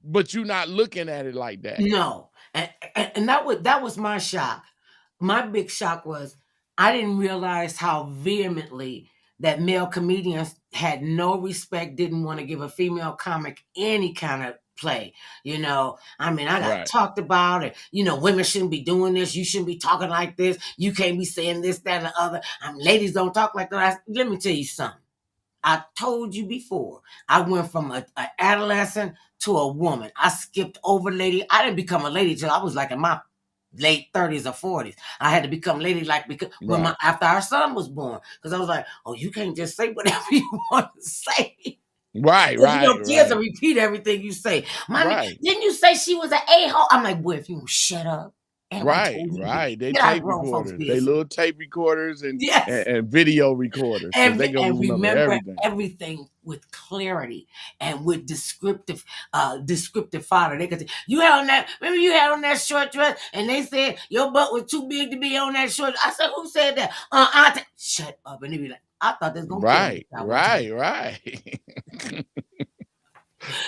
but you're not looking at it like that. No. And that was my shock. My big shock was I didn't realize how vehemently that male comedians had no respect, didn't want to give a female comic any kind of play. I mean, I got talked about it. Women shouldn't be doing this. You shouldn't be talking like this. You can't be saying this, that, and the other. Ladies don't talk like that. Let me tell you something. I told you before, I went from an adolescent to a woman. I skipped over lady. I didn't become a lady till I was like in my late 30s or 40s. I had to become ladylike because after our son was born. Because I was like, oh, you can't just say whatever you want to say. Right. Kids will repeat everything you say. Mommy, didn't you say she was an a-hole? I'm like, boy, if you don't shut up. Right. They tape recorders. They little tape recorders and video recorders. And remember everything with clarity and with descriptive fodder. They could say, remember you had on that short dress and they said your butt was too big to be on that short. I said, who said that? Shut up. And they be like, I thought this was going to kill me. Right.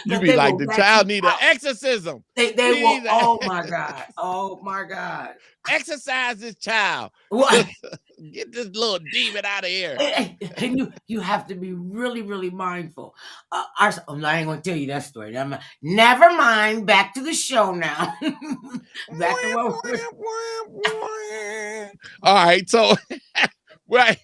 You be like, the child need an exorcism. They will. Oh my God. Exercise this child. What? Get this little demon out of here. And you have to be really, really mindful. I ain't going to tell you that story. Never mind. Back to the show now. Back to all right. So, right.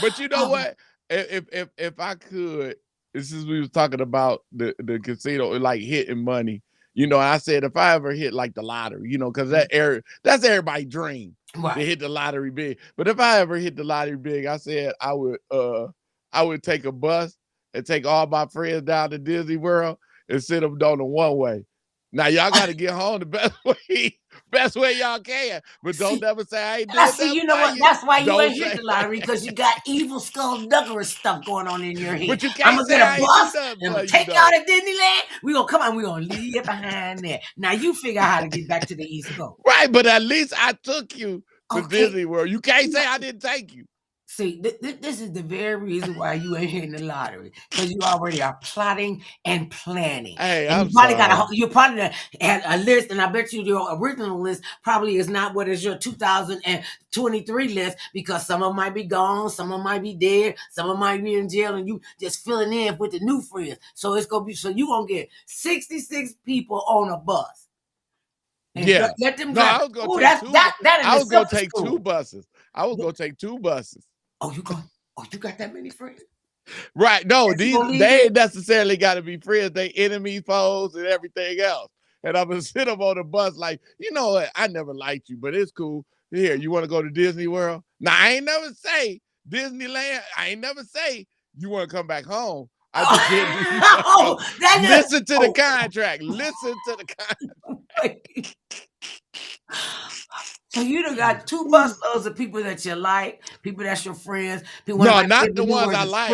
But you know what? If I could, since we was talking about the casino, like hitting money, I said if I ever hit like the lottery, because that's everybody's dream to hit the lottery big. But if I ever hit the lottery big, I said I would take a bus and take all my friends down to Disney World and send them on the one way. Now y'all got to get home the best way y'all can. But don't never say I ain't doing see, nothing you know for what? you. That's why you Don't ain't hit say the lottery, because you got evil skullduggerous stuff going on in your head. But you I'm can't gonna say get a I ain't do bus nothing and I'm for gonna you take y'all though. to Disneyland. We're gonna come on, we're gonna leave you behind there. Now you figure out how to get back to the East Coast. Right, but at least I took you to Okay. Disney World. You can't say I didn't take you. See, this is the very reason why you ain't hitting the lottery, because you already are plotting and planning. Hey, And I'm you probably sorry. you probably had a list, and I bet you your original list probably is not what is your 2023 list, because some of them might be gone, some of them might be dead, some of them might be in jail, and you just filling in with the new friends. So it's gonna be you gonna get 66 people on a bus. And Yeah. let them No, drive. I was gonna Oh, take two. that in I was gonna itself is take two cool. buses. I was gonna take two buses. Oh, you got that many friends? Right. No, they ain't it? necessarily got to be friends. They enemies, foes, and everything else. And I'm gonna sit them on the bus like, you know what? I never liked you, but it's cool. Here, you want to go to Disney World? Now, I ain't never say Disneyland. I ain't never say you want to come back home. I just said, do you want to go? Listen to the contract. Listen to the contract. So you done got two busloads of people that you like, people that's your friends. People, No, not the ones I like.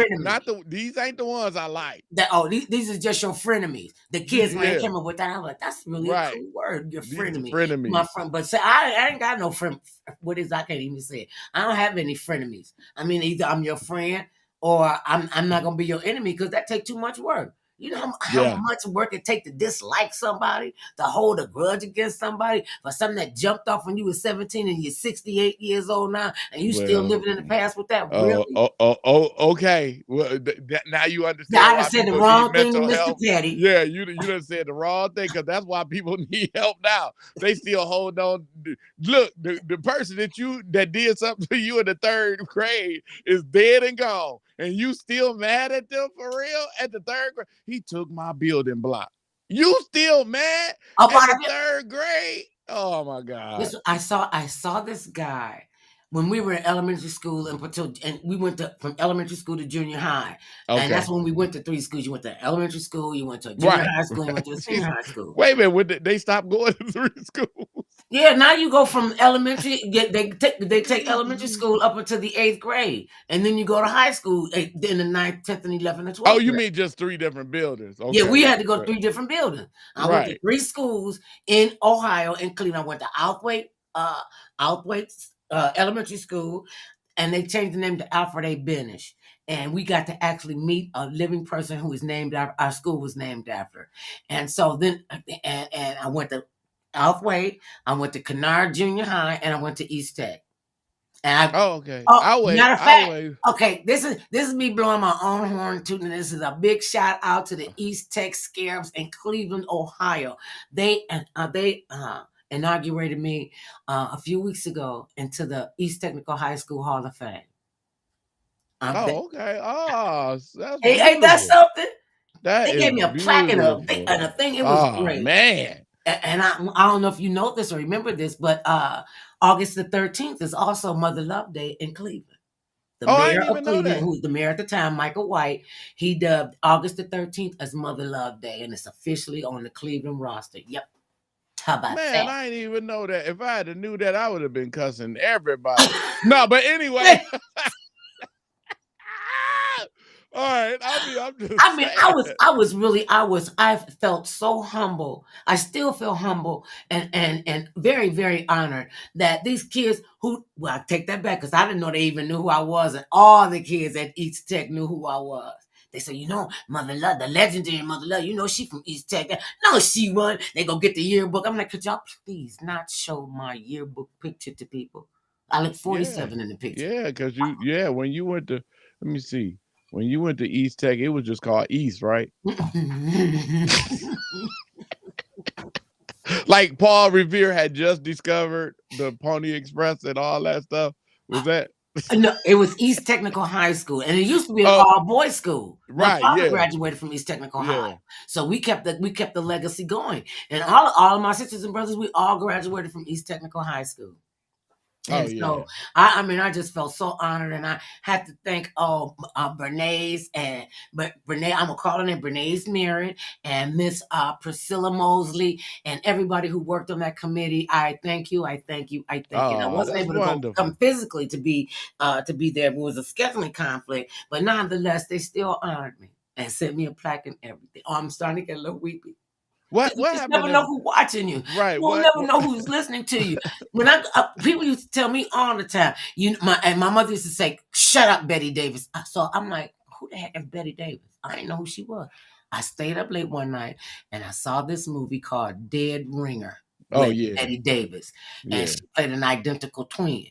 These ain't the ones I like. These are just your frenemies. The kids might come up with that. I'm like, that's really a cool word. Your frenemy. My friend. But say I ain't got no friend. What is I can't even say it. I don't have any frenemies. I mean, either I'm your friend or I'm not gonna be your enemy, because that takes too much work. You know how much work it takes to dislike somebody, to hold a grudge against somebody for something that jumped off when you were 17 and you're 68 years old now, and you still living in the past with that? Really? Okay. Well, now you understand I why said the people wrong need thing, mental Mr. health. Petty. Yeah, you done said the wrong thing, because that's why people need help now. They still hold on. Look, the person that did something to you in the third grade is dead and gone, and you still mad at them for real at the third grade? He took my building block. You still mad at the third grade? Oh my God! I saw this guy when we were in elementary school, and we went from elementary school to junior high. Okay. And that's when we went to three schools. You went to elementary school, you went to junior high school, you went to senior high school. Wait a minute, when did they stop going to three schools? Yeah, now you go from elementary. They take elementary school up until the 8th grade, and then you go to high school in the 9th, 10th, and 11th, and 12th. Oh, you mean just three different buildings? Okay. Yeah, we had to go to three different buildings. I went to three schools in Ohio, in Cleveland. I went to Outhwaite Elementary School, and they changed the name to Alfred A. Benish. And we got to actually meet a living person who was named after, our school was named after. And so then, and I went to Outhwaite, I went to Kennard Junior High, and I went to East Tech. And okay. Matter of fact, okay, this is me blowing my own horn too, and this is a big shout out to the East Tech Scarabs in Cleveland, Ohio. They inaugurated me a few weeks ago into the East Technical High School Hall of Fame. Okay. Oh, that's ain't that something? They gave me a plaque and a thing. It was great. Man. And I don't know if you know this or remember this, but August the 13th is also Mother Love Day in Cleveland. The mayor of Cleveland, who's the mayor at the time, Michael White, he dubbed August the 13th as Mother Love Day, and it's officially on the Cleveland roster. Yep. How about that? Man, I didn't even know that. If I had knew that, I would have been cussing everybody. No, but anyway. All right, I felt so humble. I still feel humble and very, very honored that these kids I take that back, because I didn't know they even knew who I was, and all the kids at East Tech knew who I was. They say, Mother Love, the legendary Mother Love, she from East Tech. No, she wasn't. They go get the yearbook. I'm like, could y'all please not show my yearbook picture to people? I look 47 in the picture. Yeah, because when you went to, let me see. When you went to East Tech, it was just called East, right? Like Paul Revere had just discovered the Pony Express and all that stuff. Was that? No, it was East Technical High School, and it used to be an all-boys school. My father graduated from East Technical High, so we kept the legacy going. And all of my sisters and brothers, we all graduated from East Technical High School. And Oh yeah. so, I mean, I just felt so honored, and I had to thank Bernays but Bernays, I'm gonna call her name, Bernays Merritt, and Miss Priscilla Mosley, and everybody who worked on that committee. I thank you, I thank you, I thank you. And I Oh, wasn't that's able to come wonderful. physically to be there. It was a scheduling conflict, but nonetheless, they still honored me and sent me a plaque and everything. Oh, I'm starting to get a little weepy. What Because you what just happened never know if who's watching you. right? You will never know who's listening to you. When people used to tell me all the time, my mother used to say, "Shut up, Betty Davis." So I'm like, who the heck is Betty Davis? I didn't know who she was. I stayed up late one night and I saw this movie called Dead Ringer Oh with yeah. Betty Davis, and Yeah. she played an identical twin.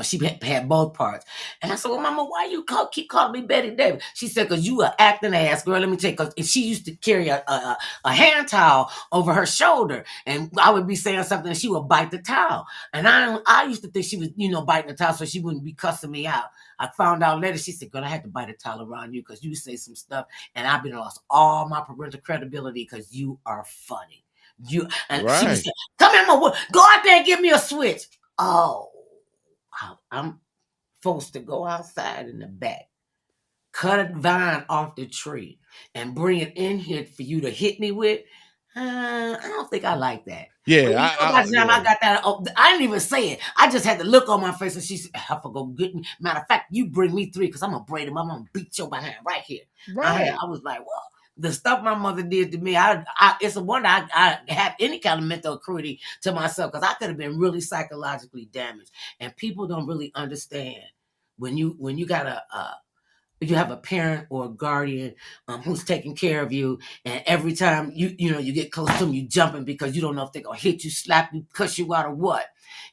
She had both parts. And I said, well, Mama, why you keep calling me Betty Davis? She said, because you are acting ass, girl. Let me tell you, because she used to carry a hand towel over her shoulder. And I would be saying something and she would bite the towel. And I used to think she was, biting the towel so she wouldn't be cussing me out. I found out later, she said, girl, I had to bite a towel around you because you say some stuff. And I've been lost all my parental credibility because you are funny. And she would Right. say, come here, Mama, go out there and give me a switch. Oh. I'm supposed to go outside in the back, cut a vine off the tree, and bring it in here for you to hit me with. I don't think I like that. But Yeah. by the time I Yeah. got that, I didn't even say it. I just had the look on my face, and she said, "I forgot go get me." Matter of fact, you bring me 3 because I'm gonna braid them. I'm gonna beat your behind right here. Right. I was like, well. The stuff my mother did to me, it's a wonder I have any kind of mental acuity to myself because I could have been really psychologically damaged. And people don't really understand when you got you have a parent or a guardian who's taking care of you, and every time you get close to them, you jumping because you don't know if they're gonna hit you, slap you, cuss you out, or what.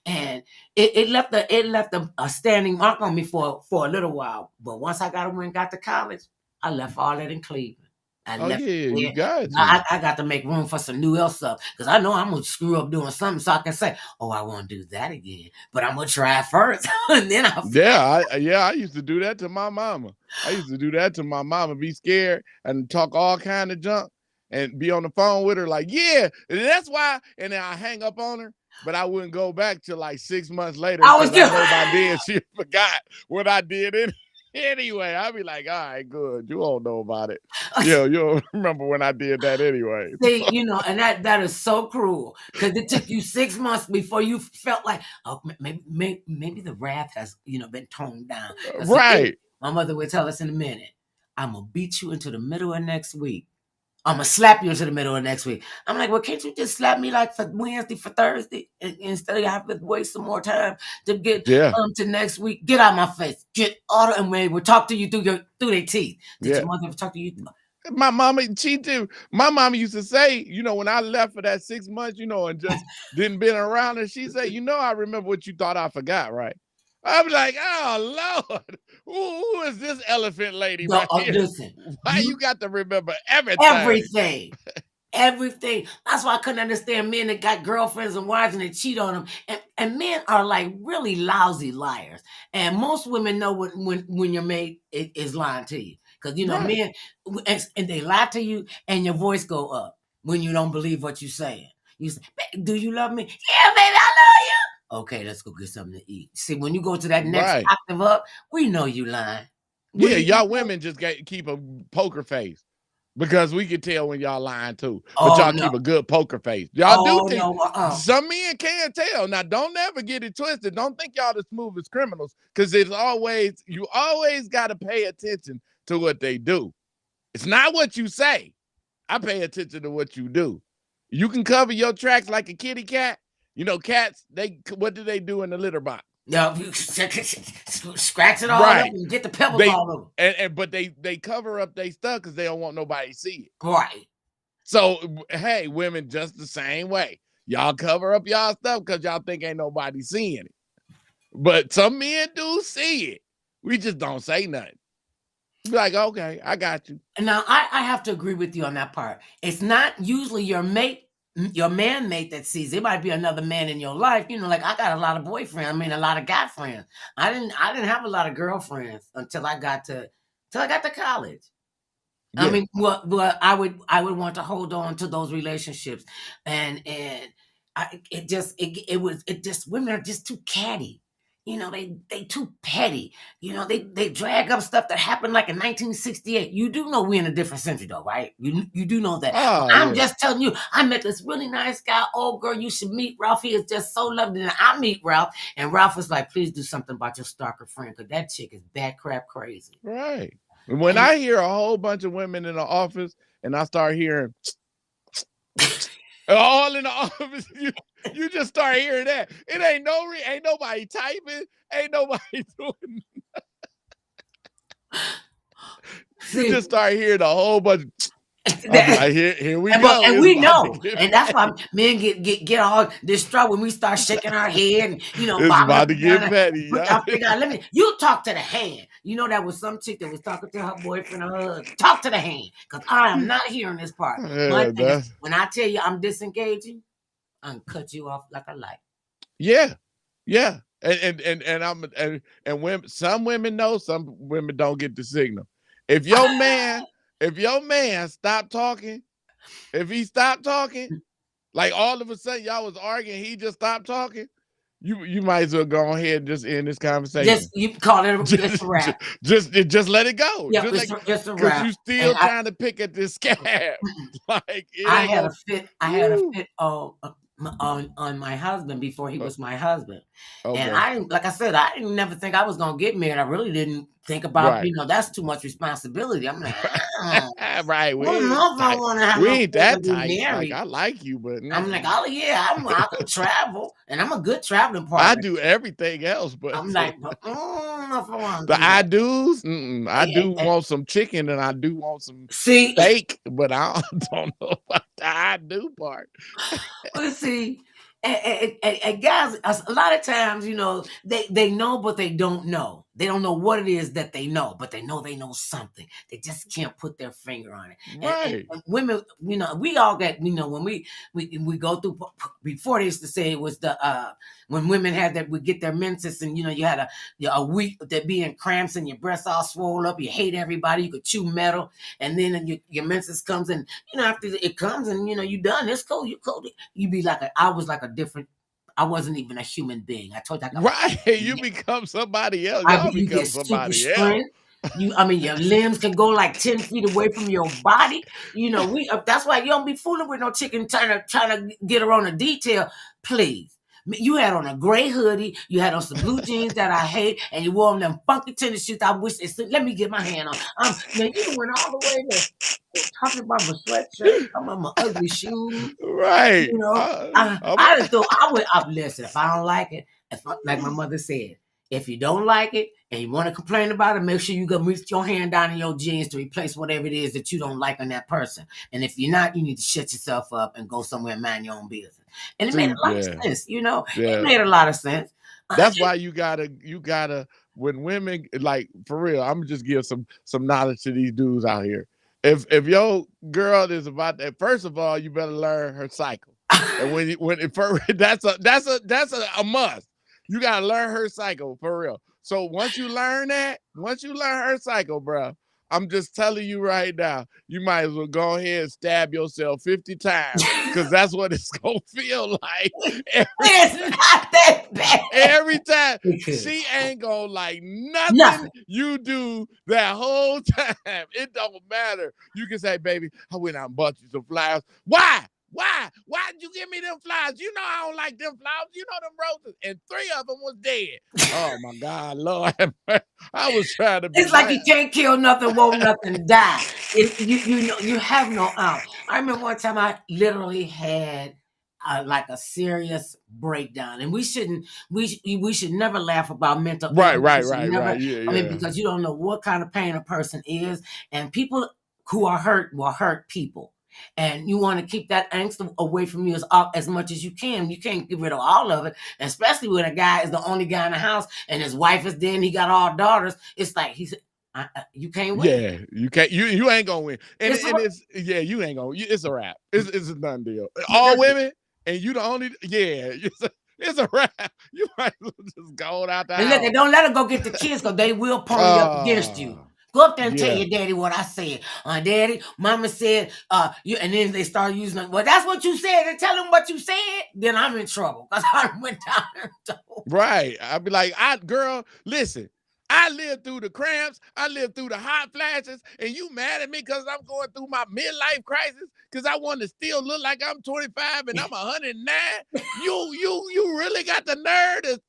And it left a standing mark on me for a little while. But once I got to college, I left all that in Cleveland. I Oh left yeah. it You there. got Now to. I got to make room for some new else stuff because I know I'm gonna screw up doing something, so I can say, "Oh, I won't do that again," but I'm gonna try first, and then I'll. I used to do that to my mama. I used to do that to my mama, be scared and talk all kind of junk and be on the phone with her like, yeah, that's why. And then I hang up on her, but I wouldn't go back till like 6 months later I was because I just. know by then she forgot what I did anyway. I'd be like, all right, good. You don't know about it. Yeah, you don't remember when I did that anyway. See, and that is so cruel because it took you 6 months before you felt like, oh, maybe the wrath has, been toned down. Because Right. my mother would tell us in a minute, I'm gonna beat you into the middle of next week. I'm gonna slap you into the middle of next week. I'm like, well, can't you just slap me like for Wednesday, for Thursday, instead of having to waste some more time to get Yeah. to next week? Get out of my face. Get out of and we'll talk to you through their teeth. Did Yeah. your mother ever talk to you? My mama, she do. My mama used to say, when I left for that 6 months, and just didn't been around her, she said, I remember what you thought I forgot, right? I'm like, oh Lord, who is this elephant lady No, right here? listen. Why you got to remember everything? Everything. Everything. That's why I couldn't understand men that got girlfriends and wives and they cheat on them. And men are like really lousy liars. And most women know when your mate is lying to you. Because Right. men and they lie to you and your voice go up when you don't believe what you're saying. You say, do you love me? Yeah, baby, I love you. Okay, let's go get something to eat. See, when you go to that next Right. octave up, we know you lying. Yeah, y'all women just keep a poker face. Because we can tell when y'all lying too, but Oh y'all no. keep a good poker face. Y'all do Oh think no. some men can't tell. Now, don't ever get it twisted. Don't think y'all the smoothest criminals, because you always got to pay attention to what they do. It's not what you say. I pay attention to what you do. You can cover your tracks like a kitty cat. Cats, what do they do in the litter box? No, you scratch it all up Right. and get the pebbles They all over. but they cover up their stuff because they don't want nobody to see it. Right. So, hey, women just the same way. Y'all cover up y'all stuff because y'all think ain't nobody seeing it. But some men do see it. We just don't say nothing. Be like, okay, I got you. Now, I have to agree with you on that part. It's not usually your mate, your man mate that sees it. It might be another man in your life. Like I got a lot of boyfriends. I mean, a lot of guy friends. I didn't have a lot of girlfriends until I got to college. I Yeah. mean, what I would want to hold on to those relationships, and women are just too catty. they too petty. They drag up stuff that happened like in 1968. You do know we're in a different century though, right? You do know that. Oh, I'm yeah. just telling you, I met this really nice guy. Oh girl, you should meet Ralph. He is just so lovely. And I meet Ralph, and Ralph was like, please do something about your stalker friend, because that chick is bad crap crazy. Right. When I hear a whole bunch of women in the office and I start hearing all in the office, you just start hearing that. It ain't nobody typing, ain't nobody doing. You just start hearing a whole bunch. Like, here we go. And we know, and that's why men get all distraught when we start shaking our head and it's about to get petty. You talk to the hand. That was some chick that was talking to her boyfriend or husband. Talk to the hand, because I am not hearing this part. My thing is, when I tell you I'm disengaging, I'm cut you off like a light. Yeah. And women, some women know, some women don't get the signal. If your man stopped talking, if he stopped talking, like all of a sudden y'all was arguing, he just stopped talking, you might as well go ahead and just end this conversation. You call it just a wrap. Just let it go. Yeah, just a wrap. Because you still trying to pick at this scab. Like I had a fit on my husband before he was my husband. Okay. And like I said, I didn't never think I was gonna get married. I really didn't think about, that's too much responsibility. I'm like, right. We ain't that tight. Like, I like you, but I'm like, I can travel, and I'm a good traveling partner. I do everything else, but I'm like, I do's. I do want some chicken, and I do want some steak, but I don't know about the I do part. Well, see, and guys, a lot of times, they know, but they don't know. They don't know what it is that they know, but they know something. They just can't put their finger on it. Right. And women, we all get, when we go through, before they used to say it was when women would get their menses, and you had a week that be in cramps and your breasts all swole up, you hate everybody, you could chew metal, and then your menses comes, and after it comes, and you done, it's cool, you cool. You be like I was like a different. I wasn't even a human being. I told you. You become somebody else. You get somebody else. Your limbs can go like 10 feet away from your body. That's why you don't be fooling with no chicken trying to get her on a detail. Please. You had on a gray hoodie. You had on some blue jeans that I hate, and you wore on them funky tennis shoes. I wish let me get my hand on. Man, you went all the way to talking about my sweatshirt, talking about my ugly shoes. Right. Listen, if I don't like it, like my mother said, if you don't like it and you want to complain about it, make sure you go reach your hand down in your jeans to replace whatever it is that you don't like on that person. And if you're not, you need to shut yourself up and go somewhere and mind your own business. And it made a lot of sense, It made a lot of sense. That's why you gotta, when women, like, for real, I'm gonna just give some knowledge to these dudes out here. If your girl is about that, first of all, you better learn her cycle. And that's a must. You gotta learn her cycle, for real. So once you learn her cycle, bro, I'm just telling you right now, you might as well go ahead and stab yourself 50 times, because that's what it's gonna feel like. It's not that bad. Every time. She ain't gonna like nothing you do that whole time. It don't matter. You can say, baby, I went out and bought you some flowers. Why? Why did you give me them flowers? I don't like them flowers. Them roses. And 3 of them was dead. Oh, my God, Lord. I was trying to be It's like you can't kill nothing, won't nothing die. You have no out. I remember one time I literally had like a serious breakdown, and we should never laugh about mental illness. Right. Yeah. Because you don't know what kind of pain a person is, and people who are hurt will hurt people. And you want to keep that angst away from you as much as you can. You can't get rid of all of it, especially when a guy is the only guy in the house and his wife is dead and he got all daughters. It's like you can't win. Yeah, you can't. You ain't gonna win. And you ain't gonna. It's a wrap. It's a done deal. All women, and you the only. Yeah, it's a wrap. You might as well just go out the house. Look, don't let her go get the kids, because they will pony up against you. Go up there and tell your daddy what I said. Daddy, mama said, and then they start using it. Well, that's what you said, and tell him what you said. Then I'm in trouble, because I went down there and told Right. I'd be like, girl, listen, I lived through the cramps, I lived through the hot flashes, and you mad at me because I'm going through my midlife crisis because I want to still look like I'm 25 and I'm 109. You really got the nerve to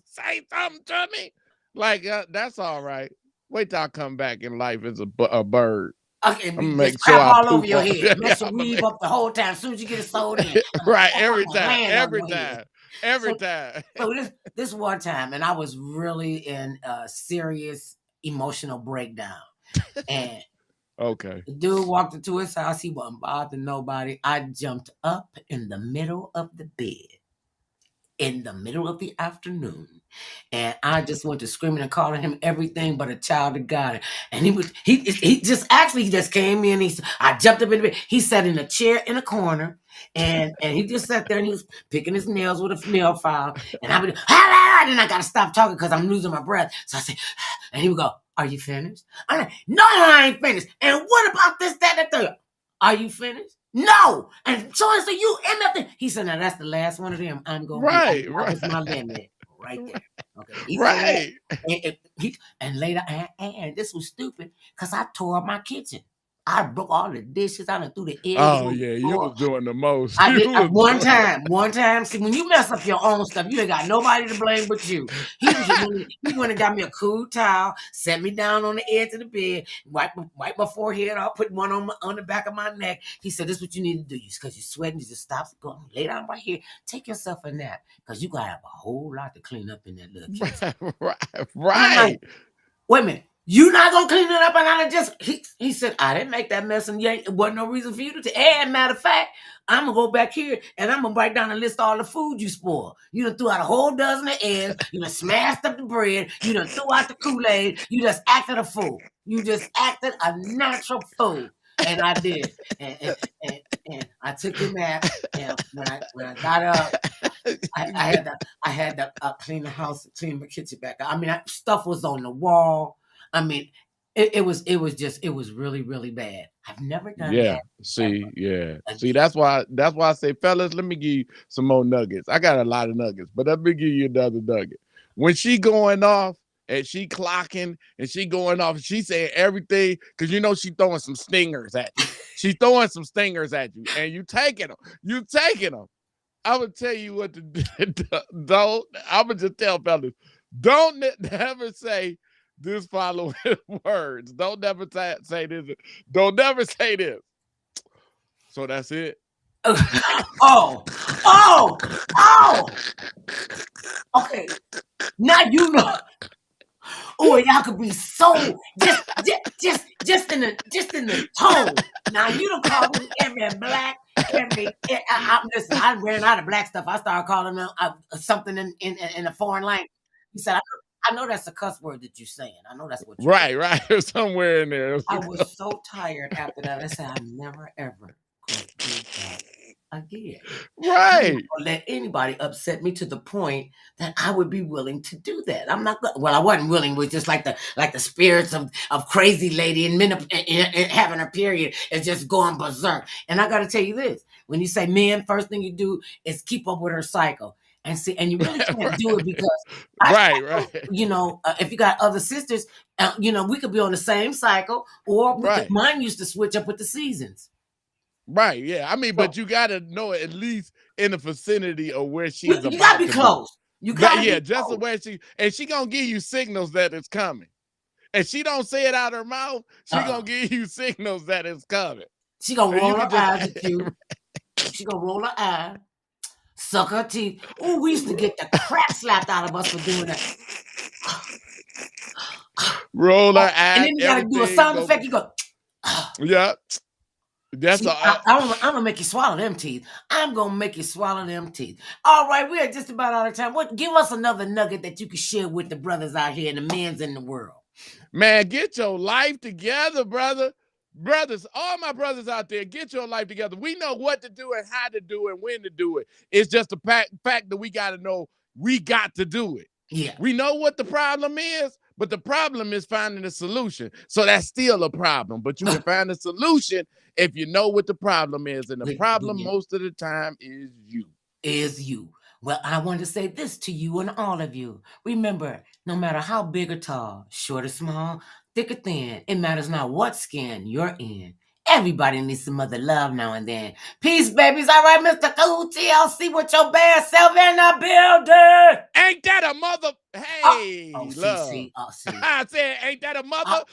say something to me? Like, that's all right. Wait till I come back in life as a bird. Okay, I'm gonna just make sure crap I all over poop your on. head. Yeah, Mess your weave up the whole time. As soon as you get it sewed in, right. Every I'm gonna time. land on Every your head. time. Every So, time. so this one time, and I was really in a serious emotional breakdown. And Okay. the dude walked into his house. He wasn't bothering nobody. I jumped up in the middle of the bed in the middle of the afternoon. And I just went to screaming and calling him everything but a child of God. And he just came in. I jumped up in the bed. He sat in a chair in a corner and he just sat there and he was picking his nails with a nail file. And I would, then I got to stop talking because I'm losing my breath. So I said, and he would go, "Are you finished?" I'm like, "No, I ain't finished. And what about this, that, and the third? Are you finished?" "No." And so you MF. He said, "Now that's the last one of them I'm gonna be." Right. That Right. was my limit right there. Okay. He said Right. that. And later, and this was stupid because I tore up my kitchen. I broke all the dishes. I done threw the eggs Oh on the yeah, you floor. was doing the most. I You did was one doing time. See, when you mess up your own stuff, you ain't got nobody to blame but you. He went and got me a cool towel, set me down on the edge of the bed, wipe my forehead off, put one on the back of my neck. He said, "This is what you need to do. Because you're sweating, you just stop, go lay down right here, take yourself a nap, because you gotta have a whole lot to clean up in that little kitchen." right. And I'm like, Right. "Wait a minute. You not gonna clean it up?" And I just he said, "I didn't make that mess, and it wasn't no reason for you to. And matter of fact, I'm gonna go back here and I'm gonna write down and list all the food you spoiled. You done threw out a whole dozen of eggs. You done smashed up the bread. You done threw out the Kool-Aid. You just acted a fool. You just acted a natural fool." And I did. And I took a nap. And when I got up, I had to clean the house, clean my kitchen back. I mean, stuff was on the wall. I mean, it was really, really bad. I've never done Yeah. that See, yeah. ever See, again. that's why I say, fellas, let me give you some more nuggets. I got a lot of nuggets, but let me give you another nugget. When she going off and she clocking and she going off, she saying everything because she throwing some stingers at you. She throwing some stingers at you, and you taking them. You taking them. I would tell you what to do. Don't. I would just tell fellas, don't never say this following words. Don't never say this. Don't never say this. So that's it. Oh. Okay. Now you know. Oh, y'all could be so just in the tone. Now you don't call me every black. Listen, I ran out of black stuff. I started calling them something in a foreign language. He said, I know that's a cuss word that you're saying. I know that's what you're saying. Right. Somewhere in there. I was so tired after that. I said, I'm never, ever going to do that again. I'm not Right. gonna let anybody upset me to the point that I would be willing to do that. I'm not. Well, I wasn't willing. It was just like the spirits of crazy lady and men having a period is just going berserk. And I got to tell you this: when you say men, first thing you do is keep up with her cycle. And see, and you really can't do it because Right. if you got other sisters, we could be on the same cycle, or Right. mine used to switch up with the seasons. Right. Yeah. I mean, So but you gotta know at least in the vicinity of where she's you gotta about be to close. be. You gotta Yeah, be just the close. way she gonna give you signals that it's coming. And she don't say it out her mouth, she gonna give you signals that it's coming. She gonna And you roll can her just eyes at you. She gonna roll her eye, suck her teeth. Oh, we used to get the crap slapped out of us for doing that. roll her And eyes, then you gotta do a everything sound go. effect. You go. Yeah. That's See, all. I'm gonna make you swallow them teeth. I'm gonna make you swallow them teeth. All right, we are just about out of time. Give us another nugget that you can share with the brothers out here and the men's in the world. Man, get your life together, brother. Brothers, all my brothers out there, get your life together. We know what to do and how to do it and when to do it. It's just a fact that we got to know we got to do it. Yeah. We know what the problem is, but the problem is finding a solution. So that's still a problem. But you can find a solution if you know what the problem is. And the problem most of the time is you. Well, I want to say this to you and all of you. Remember, no matter how big or tall, short or small, thick or thin, it matters not what skin you're in. Everybody needs some mother love now and then. Peace, babies. All right, Mr. Cool TLC with your bad self in the building. Ain't that a mother? Hey, love. See. I said, ain't that a mother?